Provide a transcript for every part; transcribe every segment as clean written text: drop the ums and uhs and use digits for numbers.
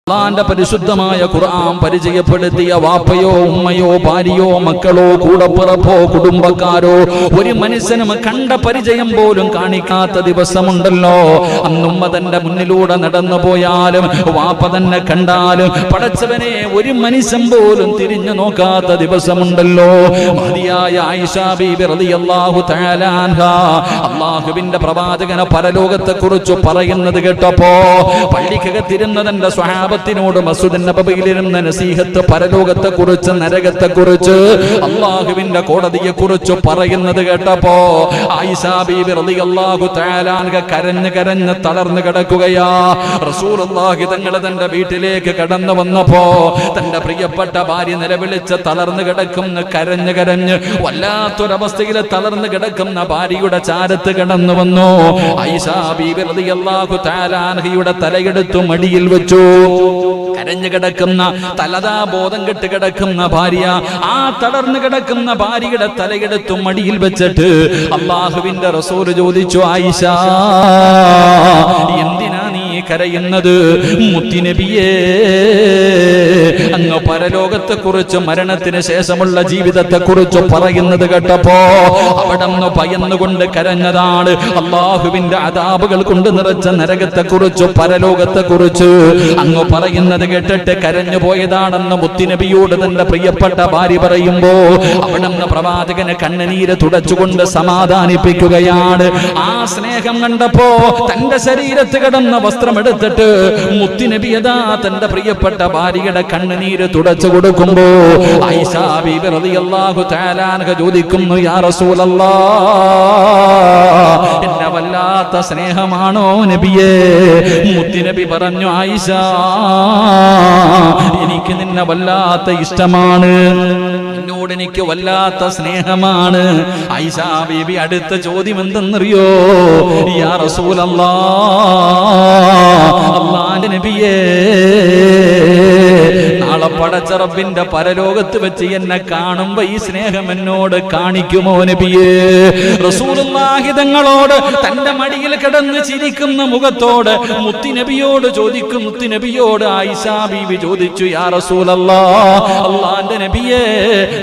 അല്ലാഹുവിന്റെ പരിശുദ്ധമായ ഖുർആൻ പരിചയപ്പെടുത്തിയ വാപ്പയോ ഉമ്മയോ ഭാര്യയോ മക്കളോ കൂടപ്പിറപ്പോ കുടുംബക്കാരോ ഒരു മനുഷ്യനും കണ്ട പരിചയം പോലും കാണിക്കാത്ത ദിവസമുണ്ടല്ലോ. അന്നുമ്മ തന്റെ മുന്നിലൂടെ നടന്നു പോയാലും വാപ്പ തന്നെ കണ്ടാലും പടച്ചവനെ ഒരു മനുഷ്യൻ പോലും തിരിഞ്ഞു നോക്കാത്ത ദിവസമുണ്ടല്ലോ. മഹദിയായ ആയിഷ ബീബി റളിയല്ലാഹു തആല അൻഹാ അല്ലാഹുവിന്റെ പ്രവാചകനെ പരലോകത്തെ കുറിച്ച് പറയുന്നത് കേട്ടപ്പോ പള്ളിക്കകത്തിരുന്ന തന്റെ സ്വഹാബത്തിനോട് മസ്ജിദുൻ നബവിയിലിരുന്ന നസീഹത്ത് പരലോകത്തെ കുറിച്ച് നരകത്തെ കുറിച്ച് അല്ലാഹുവിന്റെ കോടതിയെ കുറിച്ച് പറയുന്നത് കേട്ടപ്പോ ആയിഷ ബീബി റളിയല്ലാഹു തആല അൻഹ കരഞ്ഞ് കരഞ്ഞ് തളർന്നു കിടക്കുകയാ. റസൂലുള്ളാഹി തങ്ങൾ തന്റെ വീട്ടിലേക്ക് കടന്നു വന്നപ്പോ തന്റെ പ്രിയപ്പെട്ട ഭാര്യ നിലവിളിച്ച് തളർന്നു കിടക്കുന്ന കരഞ്ഞ് കരഞ്ഞ് വല്ലാത്തൊരവസ്ഥയിൽ തളർന്നു കിടക്കുന്ന ഭാര്യയുടെ ചാരത്ത് കടന്നു വന്നു. ആയിഷ ബീബി റളിയല്ലാഹു തആല അൻഹയുടെ തലയെടുത്തു മടിയിൽ വെച്ചു. കരഞ്ഞു കിടക്കുന്ന തലതാ ബോധം കെട്ട് കിടക്കുന്ന ഭാര്യ ആ തളർന്നു കിടക്കുന്ന ഭാര്യയുടെ തലയെടുത്തു മടിയിൽ വെച്ചിട്ട് അല്ലാഹുവിന്റെ റസൂൽ ചോദിച്ചു, ആയിഷ എന്തിനാ നീ കരയുന്നത്? മുത്തുനബിയേ, അങ്ങ് പരലോകത്തെ കുറിച്ച് മരണത്തിന് ശേഷമുള്ള ജീവിതത്തെ കുറിച്ച് പറയുന്നത് കേട്ടപ്പോ അവിടെന്ന് ഭയന്നുകൊണ്ട് കരഞ്ഞതാണ്. അല്ലാഹുവിന്റെ അദാബുകൾ കൊണ്ട് നിറച്ച നരകത്തെ കുറിച്ച് പരലോകത്തെ കുറിച്ച് അങ്ങ് പറയുന്നത് കേട്ടിട്ട് കരഞ്ഞു പോയതാണെന്ന് മുത്തുനബിയോട് തന്റെ പ്രിയപ്പെട്ട ഭാര്യ പറയുമ്പോ അവിടെന്ന് പ്രവാചകന് കണ്ണുനീര് തുടച്ചുകൊണ്ട് സമാധാനിപ്പിക്കുകയാണ്. ആ സ്നേഹം കണ്ടപ്പോ തന്റെ ശരീരത്ത് കിടന്ന വസ്ത്രം എടുത്തിട്ട് മുത്തുനബി യഥാ തന്റെ പ്രിയപ്പെട്ട ഭാര്യയുടെ കണ്ണുനീര് തുടച്ചു കൊടുക്കുമ്പോ ആയിഷ ബീബി റളിയല്ലാഹു തആല അൻഹ ചോദിക്കുന്നു, യാ റസൂലല്ലാഹ്, എന്നെ വല്ലാത്ത സ്നേഹമാണോ നബിയേ? മുത്തുനബി പറഞ്ഞു, ആയിഷ എനിക്ക് നിന്നെ വല്ലാത്ത ഇഷ്ടമാണ്, എന്നോട് എനിക്ക് വല്ലാത്ത സ്നേഹമാണ്. ആയിഷ ബീബി അടുത്ത ചോദ്യം എന്തെന്നറിയോ? യാ റസൂലല്ലാഹ്, അല്ലാഹുവിന്റെ നബിയേ, നാളെ പടച്ച റബ്ബിന്റെ പരലോകത്ത് വെച്ച് എന്നെ കാണുമ്പോ ഈ സ്നേഹം എന്നോട് കാണിക്കുമോ നബിയേ? റസൂലുള്ളാഹി തങ്ങളോട് തന്റെ മടിയിൽ കിടന്ന് ചിരിക്കുന്ന മുഖത്തോട് മുത്തുനബിയോട് ചോദിക്കും. മുത്തുനബിയോട് ആയിഷ ബീവി ചോദിച്ചു, യാ റസൂലല്ലാഹ്, അല്ലാഹുവിന്റെ നബിയേ,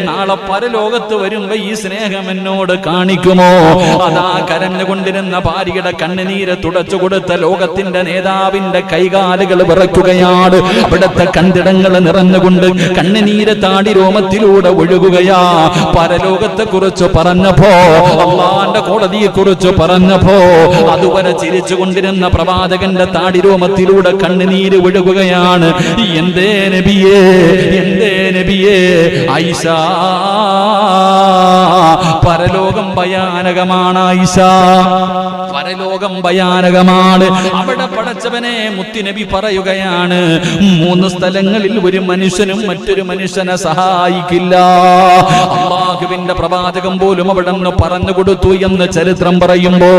നാളെ പരലോകത്ത് വരുമ്പോ ഈ സ്നേഹം എന്നോട് കാണിക്കുമോ? അതാ കരഞ്ഞുകൊണ്ടിരുന്ന ഭാര്യയുടെ കണ്ണുനീര് തുടച്ചു കൊടുത്ത ലോകത്തിന്റെ നേതാവിന്റെ കൈകാലുകൾ വിറയ്ക്കുകയാണ്. അവിടുത്തെ കണ്ടിടങ്ങൾ നിറഞ്ഞുകൊണ്ട് കണ്ണുനീര് താടി രോമത്തിലൂടെ ഒഴുകുകയാ. പരലോകത്തെ കുറിച്ച് പറഞ്ഞപ്പോ, അല്ലാഹുവിന്റെ കോടതിയെ കുറിച്ച് പറഞ്ഞപ്പോ അതുവരെ ചിരിച്ചു കൊണ്ടിരുന്ന പ്രവാചകന്റെ താടി രോമത്തിലൂടെ കണ്ണുനീര് ഒഴുകുകയാണ്. എന്തേ നബിയേ, എന്തേ നബിയേ? ആയിഷ, പരലോകം ഭയാനകമാണ് ആയിഷ, പരലോകം ഭയാനകമാണ്. അവിടെ പടച്ചവനെ മുത്തുനബി പറയുകയാണ്, 3 സ്ഥലങ്ങളിൽ ഒരു മനുഷ്യനും മറ്റൊരു മനുഷ്യനെ സഹായിക്കില്ല. അല്ലാഹുവിന്റെ പ്രവാചകം പോലും അവിടെ നിന്ന് പറഞ്ഞു കൊടുത്തു എന്ന് ചരിത്രം പറയുമ്പോ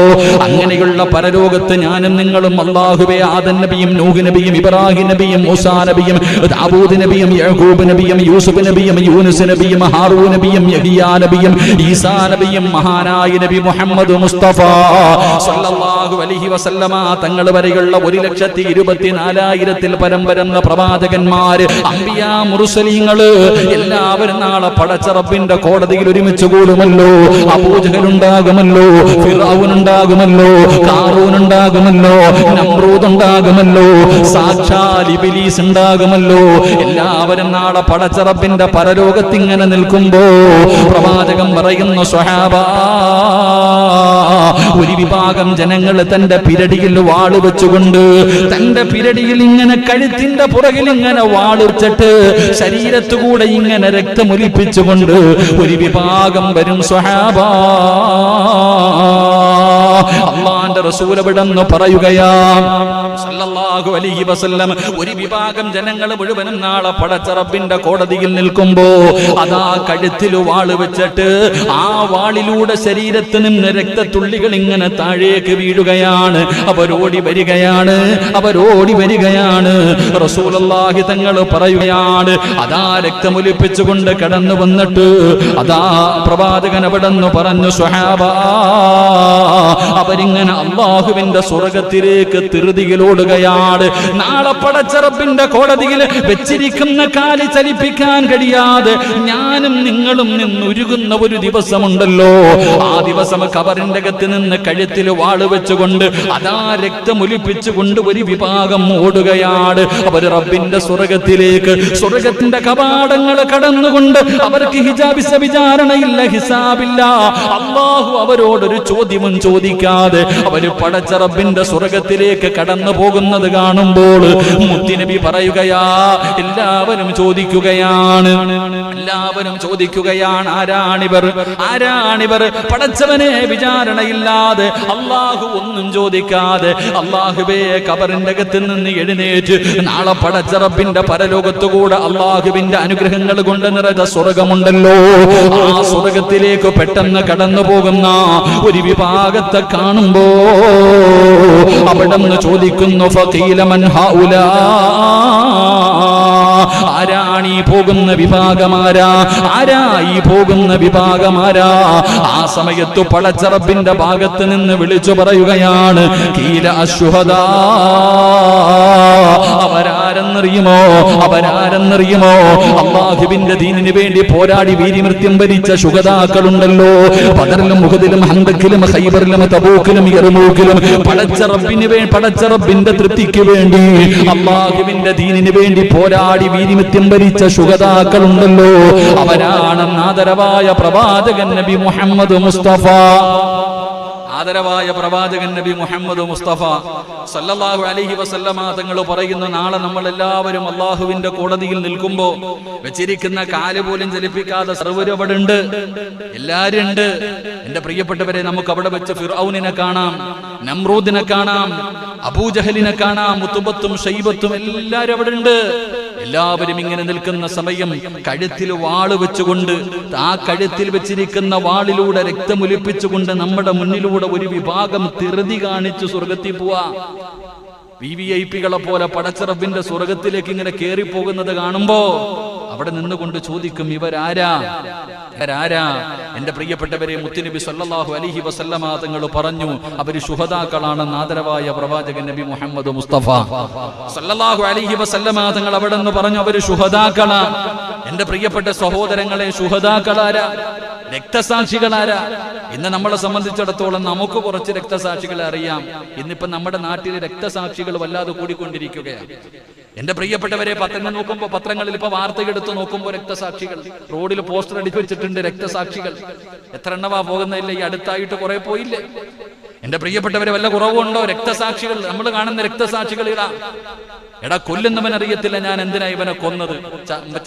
അങ്ങനെയുള്ള പരലോകത്ത് ഞാനും നിങ്ങളും അല്ലാഹുവേ ആദം നബിയും നൂഹ് നബിയും ഇബ്രാഹിം നബിയും മൂസാ നബിയും ദാവൂദ് നബിയും യഅ്കൂബ് നബിയും യൂസുഫ് നബിയും യൂനുസ് നബിയും ഹാറൂൻ നബിയും യഹ്യാ നബിയും ഈസാ നബിയും മഹാനായ നബി മുഹമ്മദ് മുസ്തഫ സല്ലല്ലാഹു അലൈഹി വസല്ലമ തങ്ങൾ വരെയുള്ള 1,24,000 പരം വരുന്ന പ്രവാചകന്മാര്, അംബിയാ മുർസലീങ്ങള് എല്ലാവരും നാളെ പടച്ച റബ്ബിന്റെ കോടതിയിൽ ഒരുമിച്ച് കൂടുമല്ലോ. അബൂജഹൽ ഉണ്ടാകുമല്ലോ, ഫിർഔൻ ഉണ്ടാകുമല്ലോ, ഖാറൂൻ ഉണ്ടാകുമല്ലോ, നമ്രൂദ് ഉണ്ടാകുമല്ലോ, സാക്ഷാൽ ഇബ്ലീസ് ഉണ്ടാകുമല്ലോ. എല്ലാവരും നാളെ പടച്ച റബ്ബിന്റെ പരലോകത്തിങ്ങനെ നിൽക്കുമ്പോ പ്രവാചകൻ പറയുന്നു, സ്വഹാബാ, ഒരു വിഭാഗം ജനങ്ങൾ തന്റെ പിരടിയിൽ വാള് വെച്ചുകൊണ്ട് തന്റെ പിരടിയിൽ ഇങ്ങനെ കഴുത്തിന്റെ പുറകിൽ ഇങ്ങനെ വാളിച്ചിട്ട് ശരീരത്തുകൂടെ ഇങ്ങനെ രക്തമൊലിപ്പിച്ചുകൊണ്ട് ഒരു വിഭാഗം വരും. സ്വഹാബാ, അല്ലാഹുവിന്റെ റസൂൽ വിടന്ന് പറയുകയാ സല്ലല്ലാഹു അലൈഹി വസല്ലം, ഒരു വിഭാഗം ജനങ്ങൾ മുഴുവനും നാളെ പടച്ച റബ്ബിന്റെ കോടതിയിൽ നിൽക്കുമ്പോ അതാ കഴുത്തിൽ വാള് വെച്ചിട്ട് ആ വാളിലൂടെ ശരീരത്തിൽ നിന്ന് രക്തത്തുള്ളികൾ ഇങ്ങനെ താഴേക്ക് വീഴുകയാണ്. അവരോടി വരികയാണ്, അവരോടി വരികയാണ്. റസൂലുള്ളാഹി തങ്ങൾ പറയുകയാണ്, അതാ രക്തമൊലിപ്പിച്ചുകൊണ്ട് കടന്നു വന്നിട്ട് അതാ പ്രവാചകൻ അവിടെ നിന്ന് പറഞ്ഞു, സ്വഹാബാ, അവരിങ്ങനെ അള്ളാഹുവിന്റെ സ്വർഗത്തിലേക്ക് തിരുതിയിലോടുകയാണ്. നാളെ പടച്ച റബ്ബിന്റെ കോടതിയിൽ വെച്ചിരിക്കുന്ന കാല് ചലിപ്പിക്കാൻ കഴിയാതെ ഞാനും നിങ്ങളും നിന്നുരുകുന്ന ഒരു ദിവസമുണ്ടല്ലോ. ആ ദിവസം ഖബറിന്റെ അകത്ത് നിന്ന് കഴുത്തിൽ വാള് വെച്ചുകൊണ്ട് അതാ രക്തമൊലിപ്പിച്ചുകൊണ്ട് ഒരു വിഭാഗം ഓടുകയാണ്. അവർ റബ്ബിന്റെ സ്വർഗത്തിലേക്ക്, സ്വർഗത്തിന്റെ കവാടങ്ങൾ കടന്നുകൊണ്ട് അവർക്ക് ഹിജാബിസ വിചാരണയില്ല, ഹിസാബില്ല. അള്ളാഹു അവരോടൊരു ചോദ്യവും ചോദിക്കാതെ അവര് പടച്ച റബ്ബിന്റെ സ്വർഗത്തിലേക്ക് കടന്നു പോകുന്നത് കാണുമ്പോൾ മുത്തുനബി പറയുകയാ, എല്ലാവരും ചോദിക്കുകയാണ്, ആരാണിവർ? പടച്ചവനെ വിചാരണയില്ലാതെ, അള്ളാഹു ഒന്നും ചോദിക്കാതെ, അള്ളാഹുവേ ഖബറിന്റെ അകത്ത് നിന്ന് എഴുന്നേറ്റ് നാളെ പടച്ച റബ്ബിന്റെ പരലോകത്തുകൂടെ അള്ളാഹുവിന്റെ അനുഗ്രഹങ്ങൾ കൊണ്ട് നിറഞ്ഞ സ്വർഗമുണ്ടല്ലോ, ആ സ്വർഗത്തിലേക്ക് പെട്ടെന്ന് കടന്നു പോകുന്ന ഒരു വിഭാഗത്തെ കാണുമ്പോ അവിടെന്ന് ചോദിക്കുന്നു, ഫഖീല മൻ ഹൗലാ, ആരാണ് ഈ പോകുന്ന വിഭാഗമാരാ? ആരായി പോകുന്ന വിഭാഗമാരാ? ആ സമയത്ത് പടച്ച റബ്ബിന്റെ ഭാഗത്ത് നിന്ന് വിളിച്ചു പറയുകയാണ്, ഖീല അശ്ഹദാ, അവരാരെന്നറിയുമോ? അല്ലാഹുവിന്റെ ദീനിന് വേണ്ടി പോരാടി വീരമൃത്യം വരിച്ച ശുഹദാക്കളുണ്ടല്ലോ. ബദറിലും ഉഹദിലും ഹന്തക്കിലും ഖൈബറിലും തബൂക്കിലും യർമൂക്കിലും പടച്ച റബ്ബിന്റെ തൃപ്തിക്ക് വേണ്ടി അല്ലാഹുവിന്റെ ദീനിന് വേണ്ടി പോരാടി വീരമൃത്യം വരിച്ച ശുഹദാക്കളുണ്ടല്ലോ. അവരാണ് ആദരവായ പ്രവാചകൻ നബി മുഹമ്മദ് മുസ്തഫ. ആദരവായ പ്രവാചകൻ നബി മുഹമ്മദ് മുസ്തഫ സല്ലല്ലാഹു അലൈഹി വസല്ലമ തങ്ങൾ പറയുന്നു, നാളെ നമ്മൾ എല്ലാവരും അള്ളാഹുവിന്റെ കോടതിയിൽ നിൽക്കുമ്പോ വെച്ചിരിക്കുന്ന കാല് പോലും ചലിപ്പിക്കാതെ സർവ്വരും അവിടെ ഉണ്ട്, എല്ലാരും ഉണ്ട്. എന്റെ പ്രിയപ്പെട്ടവരെ, നമുക്ക് അവിടെ വെച്ച് ഫിർഔനിനെ കാണാം, നമ്രൂദിനെ കാണാം, അബൂജഹലിനെ കാണാം, മുത്തുബത്തും ഷൈബത്തും എല്ലാരും അവിടെ ഉണ്ട്. എല്ലാവരും ഇങ്ങനെ നിൽക്കുന്ന സമയം കഴുത്തിൽ വാള് വെച്ചുകൊണ്ട്, ആ കഴുത്തിൽ വെച്ചിരിക്കുന്ന വാളിലൂടെ രക്തമൊലിപ്പിച്ചുകൊണ്ട് നമ്മുടെ മുന്നിലൂടെ ഒരു വിഭാഗം തിറുതി കാണിച്ചു സ്വർഗത്തിൽ പോവാ. വിവിഐപികളെ പോലെ പടച്ച റബ്ബിന്റെ സ്വർഗത്തിലേക്ക് ഇങ്ങനെ കേറി പോകുന്നത് കാണുമ്പോ അവിടെ നിന്നുകൊണ്ട് ചോദിക്കും, ഇവരാരാ? എന്റെ പ്രിയപ്പെട്ടവരെ, മുത്തുനബി സല്ലല്ലാഹു അലൈഹി വസല്ലമ തങ്ങൾ പറഞ്ഞു, അവര് ശുഹദാക്കളാണെന്ന് ആദരവായ പ്രവാചകൻ നബി മുഹമ്മദ് മുസ്തഫ സല്ലല്ലാഹു അലൈഹി വസല്ലമ തങ്ങൾ അവിടെ നിന്ന് പറഞ്ഞു, അവര് ശുഹദാക്കളാ. എന്റെ പ്രിയപ്പെട്ട സഹോദരങ്ങളെ, ശുഹദാക്കളാരാ? രക്തസാക്ഷികളാരാ? ഇന്ന് നമ്മളെ സംബന്ധിച്ചിടത്തോളം നമുക്ക് കുറച്ച് രക്തസാക്ഷികളെ അറിയാം. ഇന്നിപ്പോ നമ്മുടെ നാട്ടിലെ രക്തസാക്ഷികൾ വല്ലാതെ കൂടിക്കൊണ്ടിരിക്കുകയാണ്. എന്റെ പ്രിയപ്പെട്ടവരെ, പത്രങ്ങളിൽ ഇപ്പൊ വാർത്തയെടുത്ത് നോക്കുമ്പോൾ രക്തസാക്ഷികൾ റോഡിൽ പോസ്റ്റർ അടിച്ചു വെച്ചിട്ടുണ്ട്, രക്തസാക്ഷികൾ. എത്ര എണ്ണവാ പോകുന്നില്ല? ഈ അടുത്തായിട്ട് കുറെ പോയില്ലേ? എന്റെ പ്രിയപ്പെട്ടവരെ, വല്ല കുറവുണ്ടോ? രക്തസാക്ഷികൾ, നമ്മൾ കാണുന്ന രക്തസാക്ഷികൾ ഇടാ. എടാ, കൊല്ലുന്നവൻ അറിയത്തില്ല ഞാൻ എന്തിനാ ഇവനെ കൊന്നത്,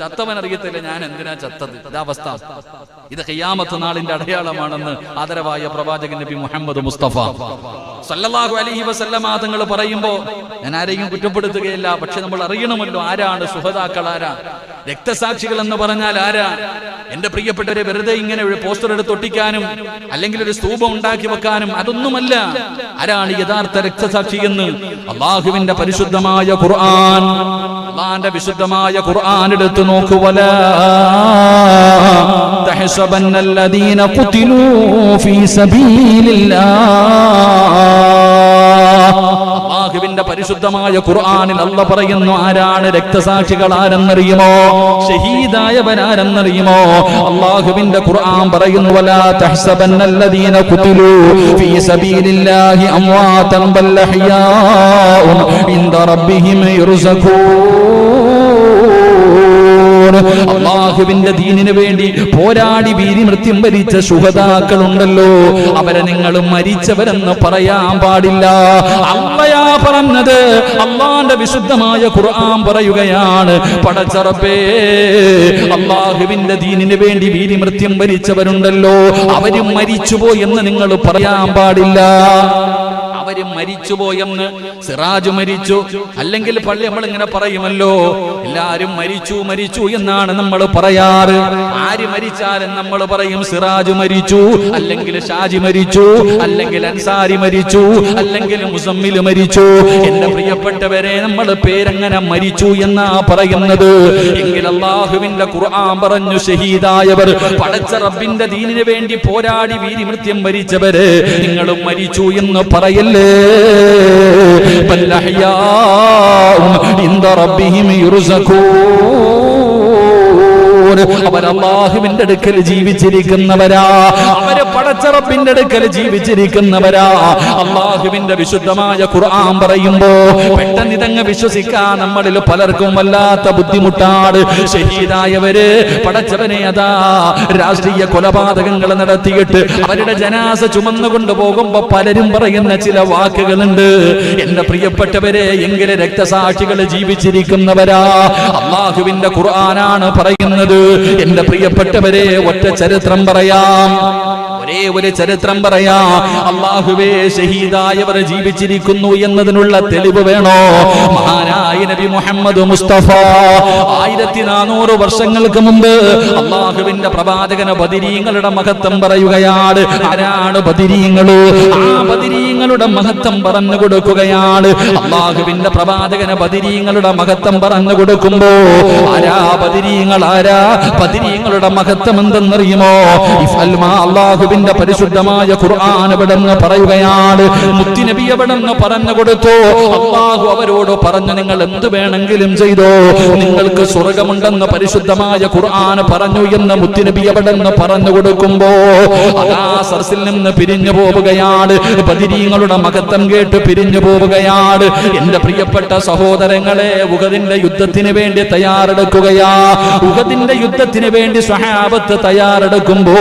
ചത്തവൻ അറിയത്തില്ല ഞാൻ എന്തിനാ ചത്തത്. ഇതവസ്ഥ. ഇത് ഖിയാമത്ത് നാളിന്റെ അടയാളമാണെന്ന് ആദരവായ പ്രവാചകൻ നബി മുഹമ്മദ് മുസ്തഫ സല്ലല്ലാഹു അലൈഹി വസല്ലമ തങ്ങൾ പറയുമ്പോ ഞാൻ ആരെയും കുറ്റപ്പെടുത്തുകയില്ല, പക്ഷെ നമ്മൾ അറിയണമല്ലോ ആരാണ് ശുഹദാക്കൾ, ആരാ രക്തസാക്ഷികൾ എന്ന് പറഞ്ഞാൽ ആരാ? എന്റെ പ്രിയപ്പെട്ടവരെ, വെറുതെ ഇങ്ങനെ പോസ്റ്റർ എടുത്ത് ഒട്ടിക്കാനും അല്ലെങ്കിൽ ഒരു സ്തൂപം ഉണ്ടാക്കി വെക്കാനും അതൊന്നുമല്ല. ആരാണ് യഥാർത്ഥ രക്തസാക്ഷി എന്ന് അള്ളാഹുവിന്റെ പരിശുദ്ധമായ ഖുർആൻ, അള്ളാന്റെ വിശുദ്ധമായ ഖുർആൻ എടുത്തു നോക്കൂ. വലാ തഹ്സബന്നല്ലദീന ഖുതിലൂ ഫീ സബീലില്ലാഹ്. അള്ളാഹുവിന്റെ പരിശുദ്ധമായ ഖുർആനിൽ അല്ലാഹ് പറയുന്നു, ആരാണ് രക്തസാക്ഷികൾ ആരെന്നറിയുമോ? ഷഹീദായവരാരെന്നറിയുമോ? അള്ളാഹുവിന്റെ ഖുർആൻ പറയുന്നു, വലാ തഹ്സബന്നല്ലദീന ഖുതിലൂ ഫീ സബീലില്ലാഹി അംവാതൻ ബൽ അഹ്യാഉൻ ഇൻദ റബ്ബിഹിം യുർസഖൂൻ. അള്ളാഹുവിന്റെ ദീനിന് വേണ്ടി പോരാടി വീരമൃത്യം വരിച്ച ശുഹദാക്കളുണ്ടല്ലോ, അവരെ നിങ്ങൾ മരിച്ചവരെന്ന് പറയാൻ പാടില്ല. അള്ളയാ പറഞ്ഞത്, അള്ളാന്റെ വിശുദ്ധമായ ഖുർആൻ പറയുകയാണ്, പടച്ച റബ്ബേ, അള്ളാഹുവിന്റെ ദീനിന് വേണ്ടി വീരമൃത്യം വരിച്ചവരുണ്ടല്ലോ, അവരും മരിച്ചുപോയി എന്ന് നിങ്ങൾ പറയാൻ പാടില്ല. അവര് മരിച്ചുപോയെന്ന്. സിറാജ് മരിച്ചു, അല്ലെങ്കിൽ പള്ളി നമ്മളിങ്ങനെ പറയുമല്ലോ, എല്ലാരും മരിച്ചു മരിച്ചു എന്നാണ് നമ്മൾ പറയാറ്. ആര് മരിച്ചാലും നമ്മൾ പറയും സിറാജ് മരിച്ചു, അല്ലെങ്കിൽ ഷാജി മരിച്ചു, അല്ലെങ്കിൽ അൻസാരി മരിച്ചു, അല്ലെങ്കിൽ മുസമ്മിൽ മരിച്ചു. എന്റെ പ്രിയപ്പെട്ടവരെ, നമ്മൾ പേരെങ്ങനെ മരിച്ചു എന്നാ പറയുന്നത്. എങ്കിൽ അല്ലാഹുവിന്റെ ഖുർആൻ പറഞ്ഞു, ഷഹീദായവർ, പടച്ച റബ്ബിന്റെ ദീനിന് വേണ്ടി പോരാടി വീരമൃത്യു വരിച്ചവര് നിങ്ങളും മരിച്ചു എന്ന് പറയല്ലേ. ബൽ അഹ്യാഉൻ ഇൻദ റബ്ബിഹിം യുർസഖൂൻ. അവർ അല്ലാഹുവിന്റെ അടുക്കൽ ജീവിച്ചിരിക്കുന്നവരാ, അവര് പടച്ച റബ്ബിന്റെ അടുക്കൽ ജീവിച്ചിരിക്കുന്നവരാ. അല്ലാഹുവിന്റെ വിശുദ്ധമായ ഖുർആൻ പറയുമ്പോ പെട്ടെന്ന് ഇതങ്ങ് വിശ്വസിക്കാൻ നമ്മളിൽ പലർക്കും വല്ലാത്ത ബുദ്ധിമുട്ടാണ്. ഷഹീദായവര് പടച്ചവനെ അതാ രാഷ്ട്രീയ കൊലപാതകങ്ങൾ നടത്തിയിട്ട് അവരുടെ ജനാസ ചുമന്നുകൊണ്ട് പോകുമ്പോ പലരും പറയുന്ന ചില വാക്കുകളുണ്ട്. എന്റെ പ്രിയപ്പെട്ടവരെ, എങ്കിലും രക്തസാക്ഷികൾ ജീവിച്ചിരിക്കുന്നവരാ. അല്ലാഹുവിന്റെ ഖുർആനാണ് പറയുന്നത്. എന്റെ പ്രിയപ്പെട്ടവരെ, ഒറ്റ ചരിത്രം പറയാം, ഒരേ ഒരു ചരിത്രം പറയാം. അല്ലാഹുവേ, ഷഹീദായവർ ജീവിച്ചിരിക്കുന്നു എന്നതിനുള്ള തെളിവ് വേണോ? മഹാനായ നബി മുഹമ്മദ് മുസ്തഫ 1400 വർഷങ്ങൾക്ക് മുമ്പ് അല്ലാഹുവിന്റെ പ്രവാചകന് ബദരീങ്ങളുടെ മഹത്വം പറയുകയാണ്. ആരാണ് ബദരീങ്ങള്? ആ ബദരീങ്ങളുടെ മഹത്വം പറഞ്ഞു കൊടുക്കുകയാണ്. അല്ലാഹുവിന്റെ പ്രവാചകന് ബദരീങ്ങളുടെ മഹത്വം പറഞ്ഞു കൊടുക്കുമ്പോ ആരാ ബദരീങ്ങൾ? ആരാ ബദരീങ്ങളുടെ മഹത്വം എന്തെന്നറിയുമോ? അല്ലാഹുവിന്റെ പരിശുദ്ധമായ ഖുർആൻ എവിടെന്ന് പറയുകയാണ്. മുത്തുനബി എവിടെന്ന് പറഞ്ഞു കൊടുത്തു. അല്ലാഹു അവരോട് പറഞ്ഞു, നിങ്ങൾ എന്ത് വേണമെങ്കിലും ചെയ്തോ, നിങ്ങൾക്ക് സ്വർഗമുണ്ടെന്ന് പരിശുദ്ധമായ ഖുർആൻ പറഞ്ഞു എന്ന് മുത്തുനബി എവിടെന്ന് പറഞ്ഞു കൊടുക്കുമ്പോ അതാ സദസ്സിൽ നിന്ന് പിരിഞ്ഞു പോവുകയാണ്. ബദരീങ്ങളുടെ മഹത്വം കേട്ട് പിരിഞ്ഞു പോവുകയാണ്. എന്റെ പ്രിയപ്പെട്ട സഹോദരങ്ങളെ, ഉഹദിന്റെ യുദ്ധത്തിന് വേണ്ടി തയ്യാറെടുക്കുകയാ. ഉഹദിന്റെ യുദ്ധത്തിന് വേണ്ടി സ്വഹാബത്ത് തയ്യാറെടുക്കുമ്പോ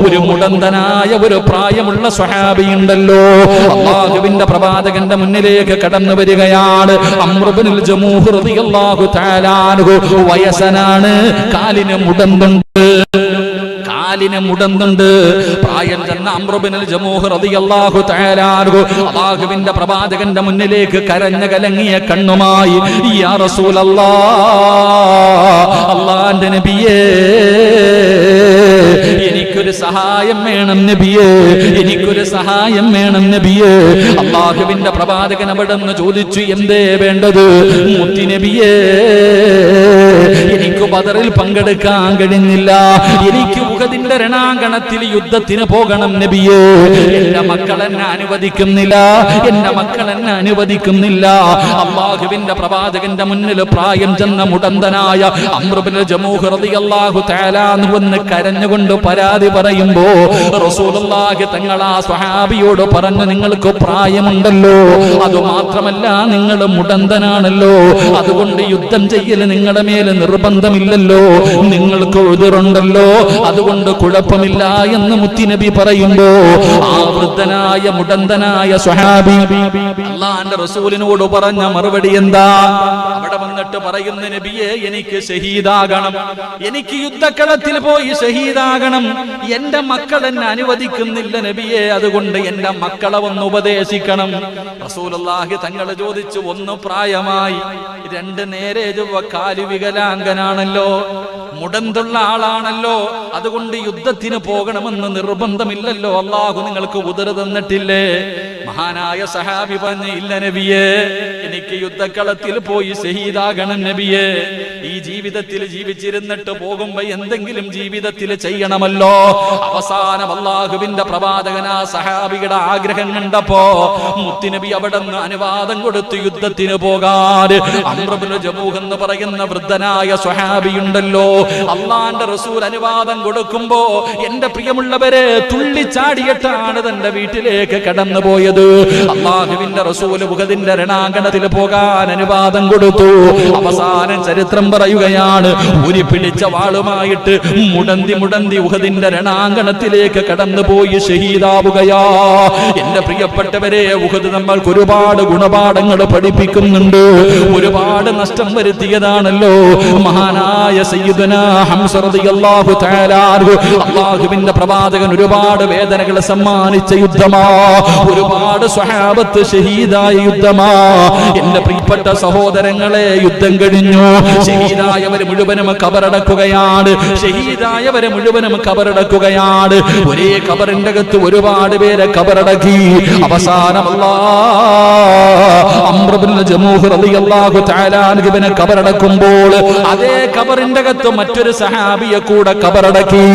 ഒരു മുടന്തനായ ഒരു പ്രായമുള്ള സ്വഹാബി ഉണ്ടല്ലോ, അല്ലാഹുവിന്റെ പ്രവാചകന്റെ മുന്നിലേക്ക് കടന്നു വരികയാണ്. അംർ ഇബ്നുൽ ജമൂഹ് റളിയല്ലാഹു തആല അൻഹു. വയസ്സനാണ്, കാലിന് മുടന്തുണ്ട്. പ്രായം ചെന്ന അംർ ഇബ്നുൽ ജമൂഹ് റളിയല്ലാഹു തആല അൻഹു അല്ലാഹുവിന്റെ പ്രവാചകന്റെ മുന്നിലേക്ക് കരഞ്ഞ കലങ്ങിയ കണ്ണുമായി, യാ റസൂലല്ലാഹ്, അല്ലാഹുവിന്റെ നബിയേ, എനിക്കൊരു സഹായം വേണം നബിയേ, എനിക്കൊരു സഹായം വേണം നബിയേ. അല്ലാഹുവിന്റെ പ്രവാചകൻ അവിടെന്ന് ചോദിച്ചു, എന്തേ വേണ്ടത്? മുത്തി നബിയേ, എനിക്ക് ബദറിൽ പങ്കെടുക്കാൻ കഴിഞ്ഞില്ല, എനിക്ക് ഉഹദിന്റെ രണാങ്കണത്തിൽ യുദ്ധത്തിന് പോകണം നബിയേ. എന്റെ മക്കൾ എന്നെ അനുവദിക്കുന്നില്ല, എന്റെ മക്കൾ എന്നെ അനുവദിക്കുന്നില്ല. അല്ലാഹുവിന്റെ പ്രവാചകന്റെ മുന്നിൽ പ്രായം ചെന്ന മുടന്തനായ അംർ ഇബ്നുൽ ജമൂഹ് റളിയല്ലാഹു തആല അൻഹു കരഞ്ഞുകൊണ്ട് പരാതി പറയുമ്പോ റസൂലുള്ളാഹി തങ്ങൾ ആ സ്വഹാബിയോട് പറഞ്ഞു, നിങ്ങൾക്ക് പ്രായമുണ്ടല്ലോ, അതുമാത്രമല്ല നിങ്ങൾ മുടന്തനാണല്ലോ, അതുകൊണ്ട് യുദ്ധം ചെയ്യൽ നിങ്ങളുടെ മേൽ നിർബന്ധമില്ലല്ലോ, നിങ്ങൾക്ക് ഉദറുണ്ടല്ലോ, അതുകൊണ്ട് കുഴപ്പമില്ല എന്ന് മുത്തുനബി പറയുമ്പോ ആ വൃദ്ധനായ മുടന്തനായ സ്വഹാബി അല്ലാഹുവിന്റെ റസൂലിനോട് പറഞ്ഞ മറുപടി എന്താ? അവിടെ വന്നിട്ട് പറയുന്ന, നബിയെ, എനിക്ക് ഷഹീദാകണം, എനിക്ക് യുദ്ധക്കളത്തിൽ പോയി ഷഹീദാകണം, എന്റെ മക്കൾ എന്നെ അനുവദിക്കുന്നില്ല നബിയെ, അതുകൊണ്ട് എന്റെ മക്കളെ ഒന്ന് ഉപദേശിക്കണം. റസൂലുള്ളാഹി തങ്ങൾ ചോദിച്ചു, ഒന്ന് പ്രായമായി, രണ്ട് നേരെ കാലു വികലാംഗനാണല്ലോ, മുടന്തുള്ള ആളാണല്ലോ, അതുകൊണ്ട് യുദ്ധത്തിന് പോകണമെന്ന് നിർബന്ധമില്ലല്ലോ, അല്ലാഹു നിങ്ങൾക്ക് ഉദർ തന്നിട്ടില്ലേ? മഹാനായ സഹാബി പറഞ്ഞു, ഇല്ല നബിയേ, എനിക്ക് യുദ്ധക്കളത്തിൽ പോയി ഷഹീദാകണം നബിയേ. ഈ ജീവിതത്തിൽ ജീവിച്ചിരുന്നിട്ട് പോകുമ്പോ എന്തെങ്കിലും ജീവിതത്തിൽ ചെയ്യണമല്ലോ. അവസാനം അല്ലാഹുവിന്റെ പ്രവാചകനാ സഹാബിയുടെ ആഗ്രഹം കണ്ടപ്പോ മുത്തുനബി അവിടുന്ന് അനുവാദം കൊടുത്തു യുദ്ധത്തിന് പോകാൻ. അംർ ഇബ്നുൽ ജമൂഹ് എന്ന് പറയുന്ന വൃദ്ധനായ സ്വഹാബിയുണ്ടല്ലോ, അല്ലാഹുവിന്റെ റസൂൽ അനുവാദം കൊടുക്കുമ്പോ എന്റെ പ്രിയമുള്ളവരെ തുള്ളിച്ചാടിയിട്ടാണ് തന്റെ വീട്ടിലേക്ക് കടന്നു പോയത്. അല്ലാഹുവിന്റെ റസൂൽ ഉഹദിന്റെ രണാങ്കണത്തിൽ പോകാൻ അനുവാദം കൊടുത്തു. അവസാനം ചരിത്രം പറയുകയാണ്, ഊരി പിടിച്ച വാളുമായിട്ട് മുടന്തി ഉഹദിന്റെ രണാങ്കണത്തിലേക്ക് കടന്നുപോയി ഷഹീദാവുകയാ. എന്റെ പ്രിയപ്പെട്ടവരെ, ഉഹദ് നമ്മൾക്ക് ഒരുപാട് ഗുണപാഠങ്ങൾ പഠിപ്പിക്കുന്നുണ്ട്. ഒരുപാട് നഷ്ടം വരുത്തിയതാണല്ലോ മഹാനായ സയ്യിദുനാ ഹംസ റളിയല്ലാഹു തആല അൻഹു. അല്ലാഹുവിന്റെ പ്രവാചകൻ ഒരുപാട് വേദനകൾ സമ്മാനിച്ച യുദ്ധമാ, ഒരുപാട് ഒരുപാട് സ്വഹാബത്ത് ഷഹീദായ യുദ്ധമാ. എന്റെ പ്രിയപ്പെട്ട സഹോദരങ്ങളെ, യുദ്ധം കഴിഞ്ഞു, ഷഹീദായവരെ മുഴുവനും കബറടക്കുകയാണ്. ഷഹീദായവരെ മുഴുവനും കബറടക്കുകയാണ്. ഒരേ കബറിന്റെ അകത്ത് ഒരുപാട് പേരെ കബറടക്കി. അവസാനം അംർ ഇബ്നുൽ ജമൂഹ് റളിയല്ലാഹു തആല അൻഹുവിനെ കബറടക്കുമ്പോൾ അതേ കബറിന്റെ അകത്ത് മറ്റൊരു സഹാബിയെ കൂടെ കബറടക്കി.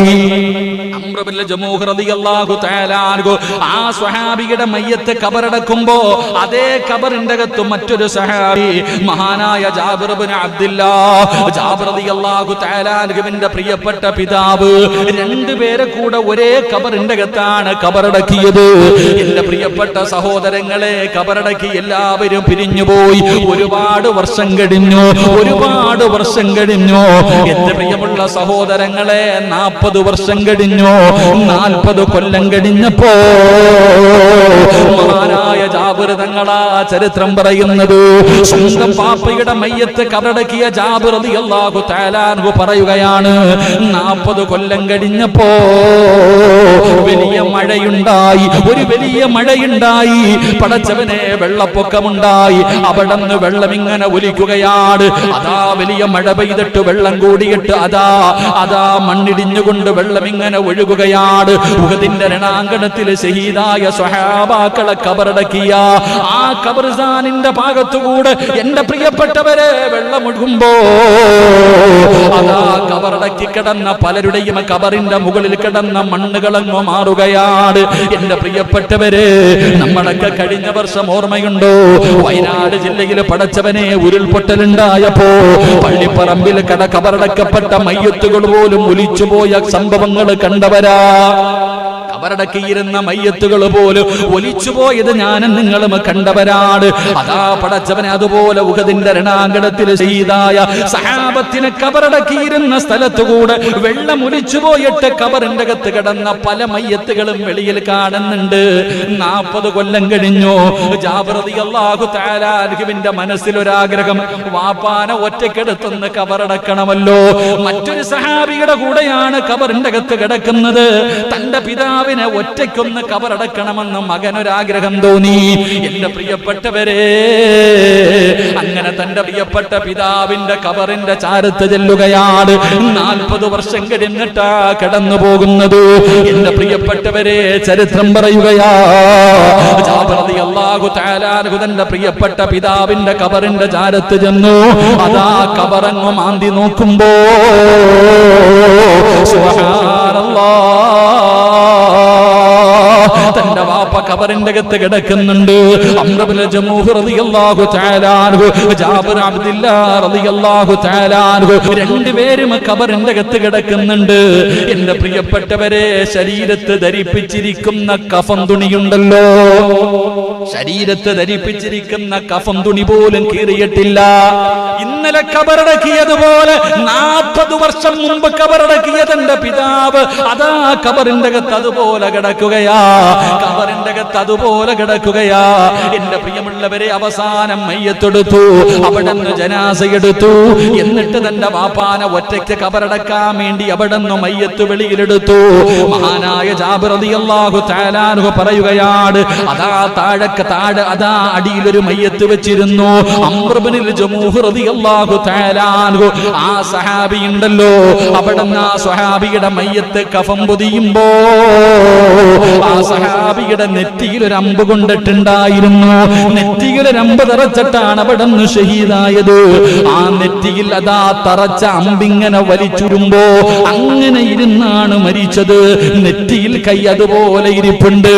അംർ ഇബ്നുൽ ജമൂഹ് റളിയല്ലാഹു തആല അൻഹു ആ സ്വഹാബിയുടെ മയ്യത്ത് കബറടക്കുമ്പോ അതേ കബറിന്റെ അകത്ത് മറ്റൊരു സഹാബി മഹാനായ ജാബിർ ഇബ്നു അബ്ദുല്ലാഹ്, ജാബിർ റളിയല്ലാഹു തആല അൻഹുവിന്റെ പ്രിയപ്പെട്ട പിതാവ്, രണ്ടുപേരെ കൂടെ ഒരേ കബറിന്റെ അകത്താണ് കബറടക്കിയത്. എന്റെ പ്രിയപ്പെട്ട സഹോദരങ്ങളെ, കബറടക്കി എല്ലാവരും പിരിഞ്ഞുപോയി. ഒരുപാട് വർഷം കഴിഞ്ഞു, ഒരുപാട് വർഷം കഴിഞ്ഞു. എന്റെ പ്രിയമുള്ള സഹോദരങ്ങളെ, 40 വർഷം കഴിഞ്ഞു. 40 കൊല്ലം കഴിഞ്ഞപ്പോ മഹാനായ ജാബിർ തങ്ങളാ ചരിത്രം പറയുന്നത്, സ്വന്തം പാപ്പയുടെ മയ്യത്ത് കബറടക്കിയ ജാബിർ റളിയല്ലാഹു തആല അൻഹു പറയുകയാണ്, 40 കൊല്ലം കഴിഞ്ഞപ്പോ വലിയ മഴയുണ്ടായി, ഒരു വലിയ മഴയുണ്ടായി. പടച്ചവനെ, വെള്ളപ്പൊക്കമുണ്ടായി. അവിടുന്ന് വെള്ളം ഇങ്ങനെ ഒലിക്കുകയാണ്. അതാ വലിയ മഴ പെയ്തിട്ട് വെള്ളം കൂടിയിട്ട് അതാ മണ്ണിടിഞ്ഞുകൊണ്ട് വെള്ളം ഇങ്ങനെ ഒഴുകുകയാണ്. ഉഹദിന്റെ രണാങ്കണത്തിൽ ഷഹീദായ സ്വഹാബാക്കളെ കബറടക്കിയ ആ ഖബർസ്ഥാനിന്റെ ഭാഗത്തുകൂടെ എന്റെ പ്രിയപ്പെട്ടവരെ വെള്ളം ഒഴുകുമ്പോ അതാ കബറടക്കി കിടന്ന പലരുടെയും കബറിന്റെ മുകളിൽ കിടന്ന മണ്ണുകളങ്ങോ മാറുകയാണ്. എന്റെ പ്രിയപ്പെട്ടവരെ, നമ്മളൊക്കെ കഴിഞ്ഞ വർഷം ഓർമ്മയുണ്ടോ, വയനാട് ജില്ലയിൽ പടച്ചവനെ ഉരുൾപൊട്ടലുണ്ടായപ്പോ പള്ളിപ്പറമ്പിൽ കബറടക്കപ്പെട്ട മയ്യത്തുകൾ പോലും ഒലിച്ചുപോയ സംഭവങ്ങൾ കണ്ടവരാ. കബറടക്കിയിരുന്ന മയ്യത്തുകൾ പോലും ഒലിച്ചുപോയത് ഞാനും നിങ്ങളും കണ്ടവരാണ്. അതാ പടച്ചവനെ, അതുപോലെ ഉഹദിന്റെ രണാങ്കണത്തിൽ ഷഹീദായ സഹാബത്തിനെ കബറടക്കിയിരുന്ന സ്ഥലത്തുകൂടെ വെള്ളം ഒലിച്ചുപോയിട്ട് കബറിന്റെ അകത്ത് കിടന്ന പല മയ്യത്തുകളും വെളിയിൽ കാണുന്നുണ്ട്. 40 കൊല്ലം കഴിഞ്ഞു. ജാബിർ റളിയല്ലാഹു തആല അൻഹുവിന്റെ മനസ്സിലൊരാഗ്രഹം, വാപ്പാനെ ഒറ്റയ്ക്കെടുത്തൊന്ന് കബറടക്കണമല്ലോ. മറ്റൊരു സഹാബിയുടെ കൂടെയാണ് കബറിന്റെ അകത്ത് കിടക്കുന്നത്. തന്റെ പിതാവിനെ ഒറ്റയ്ക്കൊന്ന് കബറടക്കണമെന്ന് മകനൊരാഗ്രഹം തോന്നി. എന്റെ പ്രിയപ്പെട്ടവരെ, അങ്ങനെ തന്റെ പ്രിയപ്പെട്ട പിതാവിന്റെ കബറിന്റെ ചാരത്ത് ചെല്ലുകയാണ്. 40 വർഷം കഴിഞ്ഞിട്ടാ കടന്നു പോകുന്നത്. എന്റെ പ്രിയപ്പെട്ടവരെ, ചരിത്രം പറയുകയാ, ജാബിർ റളിയല്ലാഹു തആല അൻഹു തന്റെ പ്രിയപ്പെട്ട പിതാവിന്റെ കബറിന്റെ ചാരത്ത് ചെന്നു. അതാ കബറങ്ങു മാന്തി നോക്കുമ്പോ തന്റെ വാപ്പ കബറിന്റെ അകത്ത് കിടക്കുന്നുണ്ട്. അംർ ഇബ്നുൽ ജമൂഹ് റളിയല്ലാഹു തആല അൻഹു, ജാബിർ അബ്ദുല്ലാഹ് റളിയല്ലാഹു തആല അൻഹു, രണ്ടുപേരും കബറിന്റെ അകത്ത് കിടക്കുന്നുണ്ട്. എന്റെ പ്രിയപ്പെട്ടവരെ, ശരീരത്ത് ധരിപ്പിച്ചിരിക്കുന്ന കഫൻ തുണിയുണ്ടല്ലോ, ശരീരത്ത് ധരിപ്പിച്ചിരിക്കുന്ന കഫൻ തുണി പോലും കീറിയിട്ടില്ല. ഇന്നലെ കബറടക്കിയതുപോലെ 40 വർഷം മുമ്പ് കബറടക്കിയതെന്റെ പിതാവ് അതാ കബറിന്റെ അകത്ത് അതുപോലെ കിടക്കുകയാ, കബറിന്റെ അകത്ത് അതുപോലെ കിടക്കുകയാ. എന്റെ പ്രിയമുള്ളവരെ, അവസാനം മയ്യത്തെടുത്തു, അവിടുന്ന് ജനാസയെടുത്തു. എന്നിട്ട് തന്റെ വാപ്പാനെ ഒറ്റയ്ക്ക് കബറടക്കാൻ വേണ്ടി അവിടുന്ന് മയ്യത്ത് വെളിയിലെടുത്തു. മഹാനായ ജാബിർ റളിയല്ലാഹു തആല അൻഹു പറയുകയാണ്, അതാ താഴെ അതാ അടിയിലൊരു മയ്യത്ത് വെച്ചിരുന്നു. അംർ ഇബ്നുൽ ജമൂഹ് റളിയല്ലാഹു തആല അൻഹു, ആ സഹാബി ഉണ്ടല്ലോ, അവിടുന്ന് ആ സ്വഹാബിയുടെ മയ്യത്ത് കഫൻ പൊതിയുമ്പോ ആ സഹാബിയുടെ നെറ്റിയിൽ ഒരു അമ്പ് കൊണ്ടിട്ടുണ്ടായിരുന്നു. നെറ്റിയിൽ ഒരു അമ്പ് തറച്ചിട്ടാണ് അവിടുന്ന് ഷഹീദായത്. ആ നെറ്റിയിൽ അതാ തറച്ച അമ്പിങ്ങനെ വലിച്ചുരുമ്പോ അങ്ങനെ ഇരുന്നാണ് മരിച്ചത്. നെറ്റിയിൽ കൈ അതുപോലെ ഇരിപ്പുണ്ട്.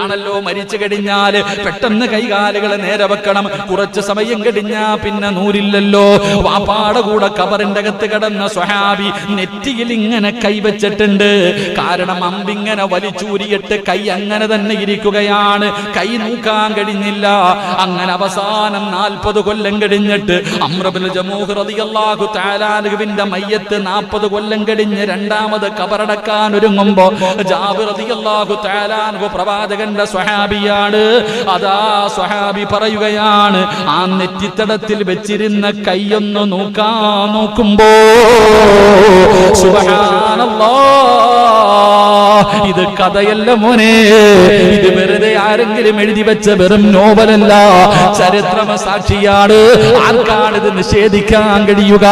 ആണല്ലോ, മരിച്ചു കഴിഞ്ഞാല് പെട്ടെന്ന് കൈകാലുകളെ നേരെ വെക്കണം. കുറച്ച് സമയം കഴിഞ്ഞാ പിന്നെ നൂരില്ലല്ലോ. വാപ്പാടെ കൂടെ കബറിന്റെ അകത്ത് കിടന്ന സ്വഹാബി നെറ്റിയിൽ ഇങ്ങനെ കൈവച്ചിട്ടുണ്ട്. കാരണം അമ്പിങ്ങനെ വലിച്ചൂരിയിട്ട് കൈ അങ്ങനെ തന്നെ ഇരിക്കുകയാണ്. കൈ നോക്കാൻ കഴിഞ്ഞില്ല. അങ്ങനെ അവസാനം 40 കൊല്ലം കഴിഞ്ഞിട്ട് അംർ ഇബ്നുൽ ജമൂഹ് റളിയല്ലാഹു തആല അൻഹുവിന്റെ മയ്യത്ത് 40 കൊല്ലം കഴിഞ്ഞ് രണ്ടാമത് കബറടക്കാൻ ഒരുങ്ങുമ്പോ ജാബിർ റളിയല്ലാഹു തആല അൻഹു പ്രവാചകന്റെ സ്വഹാബിയാണ്. അതാ സ്വഹാബി പറയുകയാണ്, ആ നെറ്റിത്തടത്തിൽ വെച്ചിരുന്ന കൈയൊന്ന് നോക്കുമ്പോ സുബ്ഹാനല്ലാഹ് ഇത് കഥയല്ല മോനെ, ഇത് വെറുതെ ആരെങ്കിലും എഴുതി വെച്ച വെറും നോവലല്ല, ചരിത്രമ സാക്ഷിയാണ്. ആർക്കാണ് ഇത് നിഷേധിക്കാൻ കഴിയുക?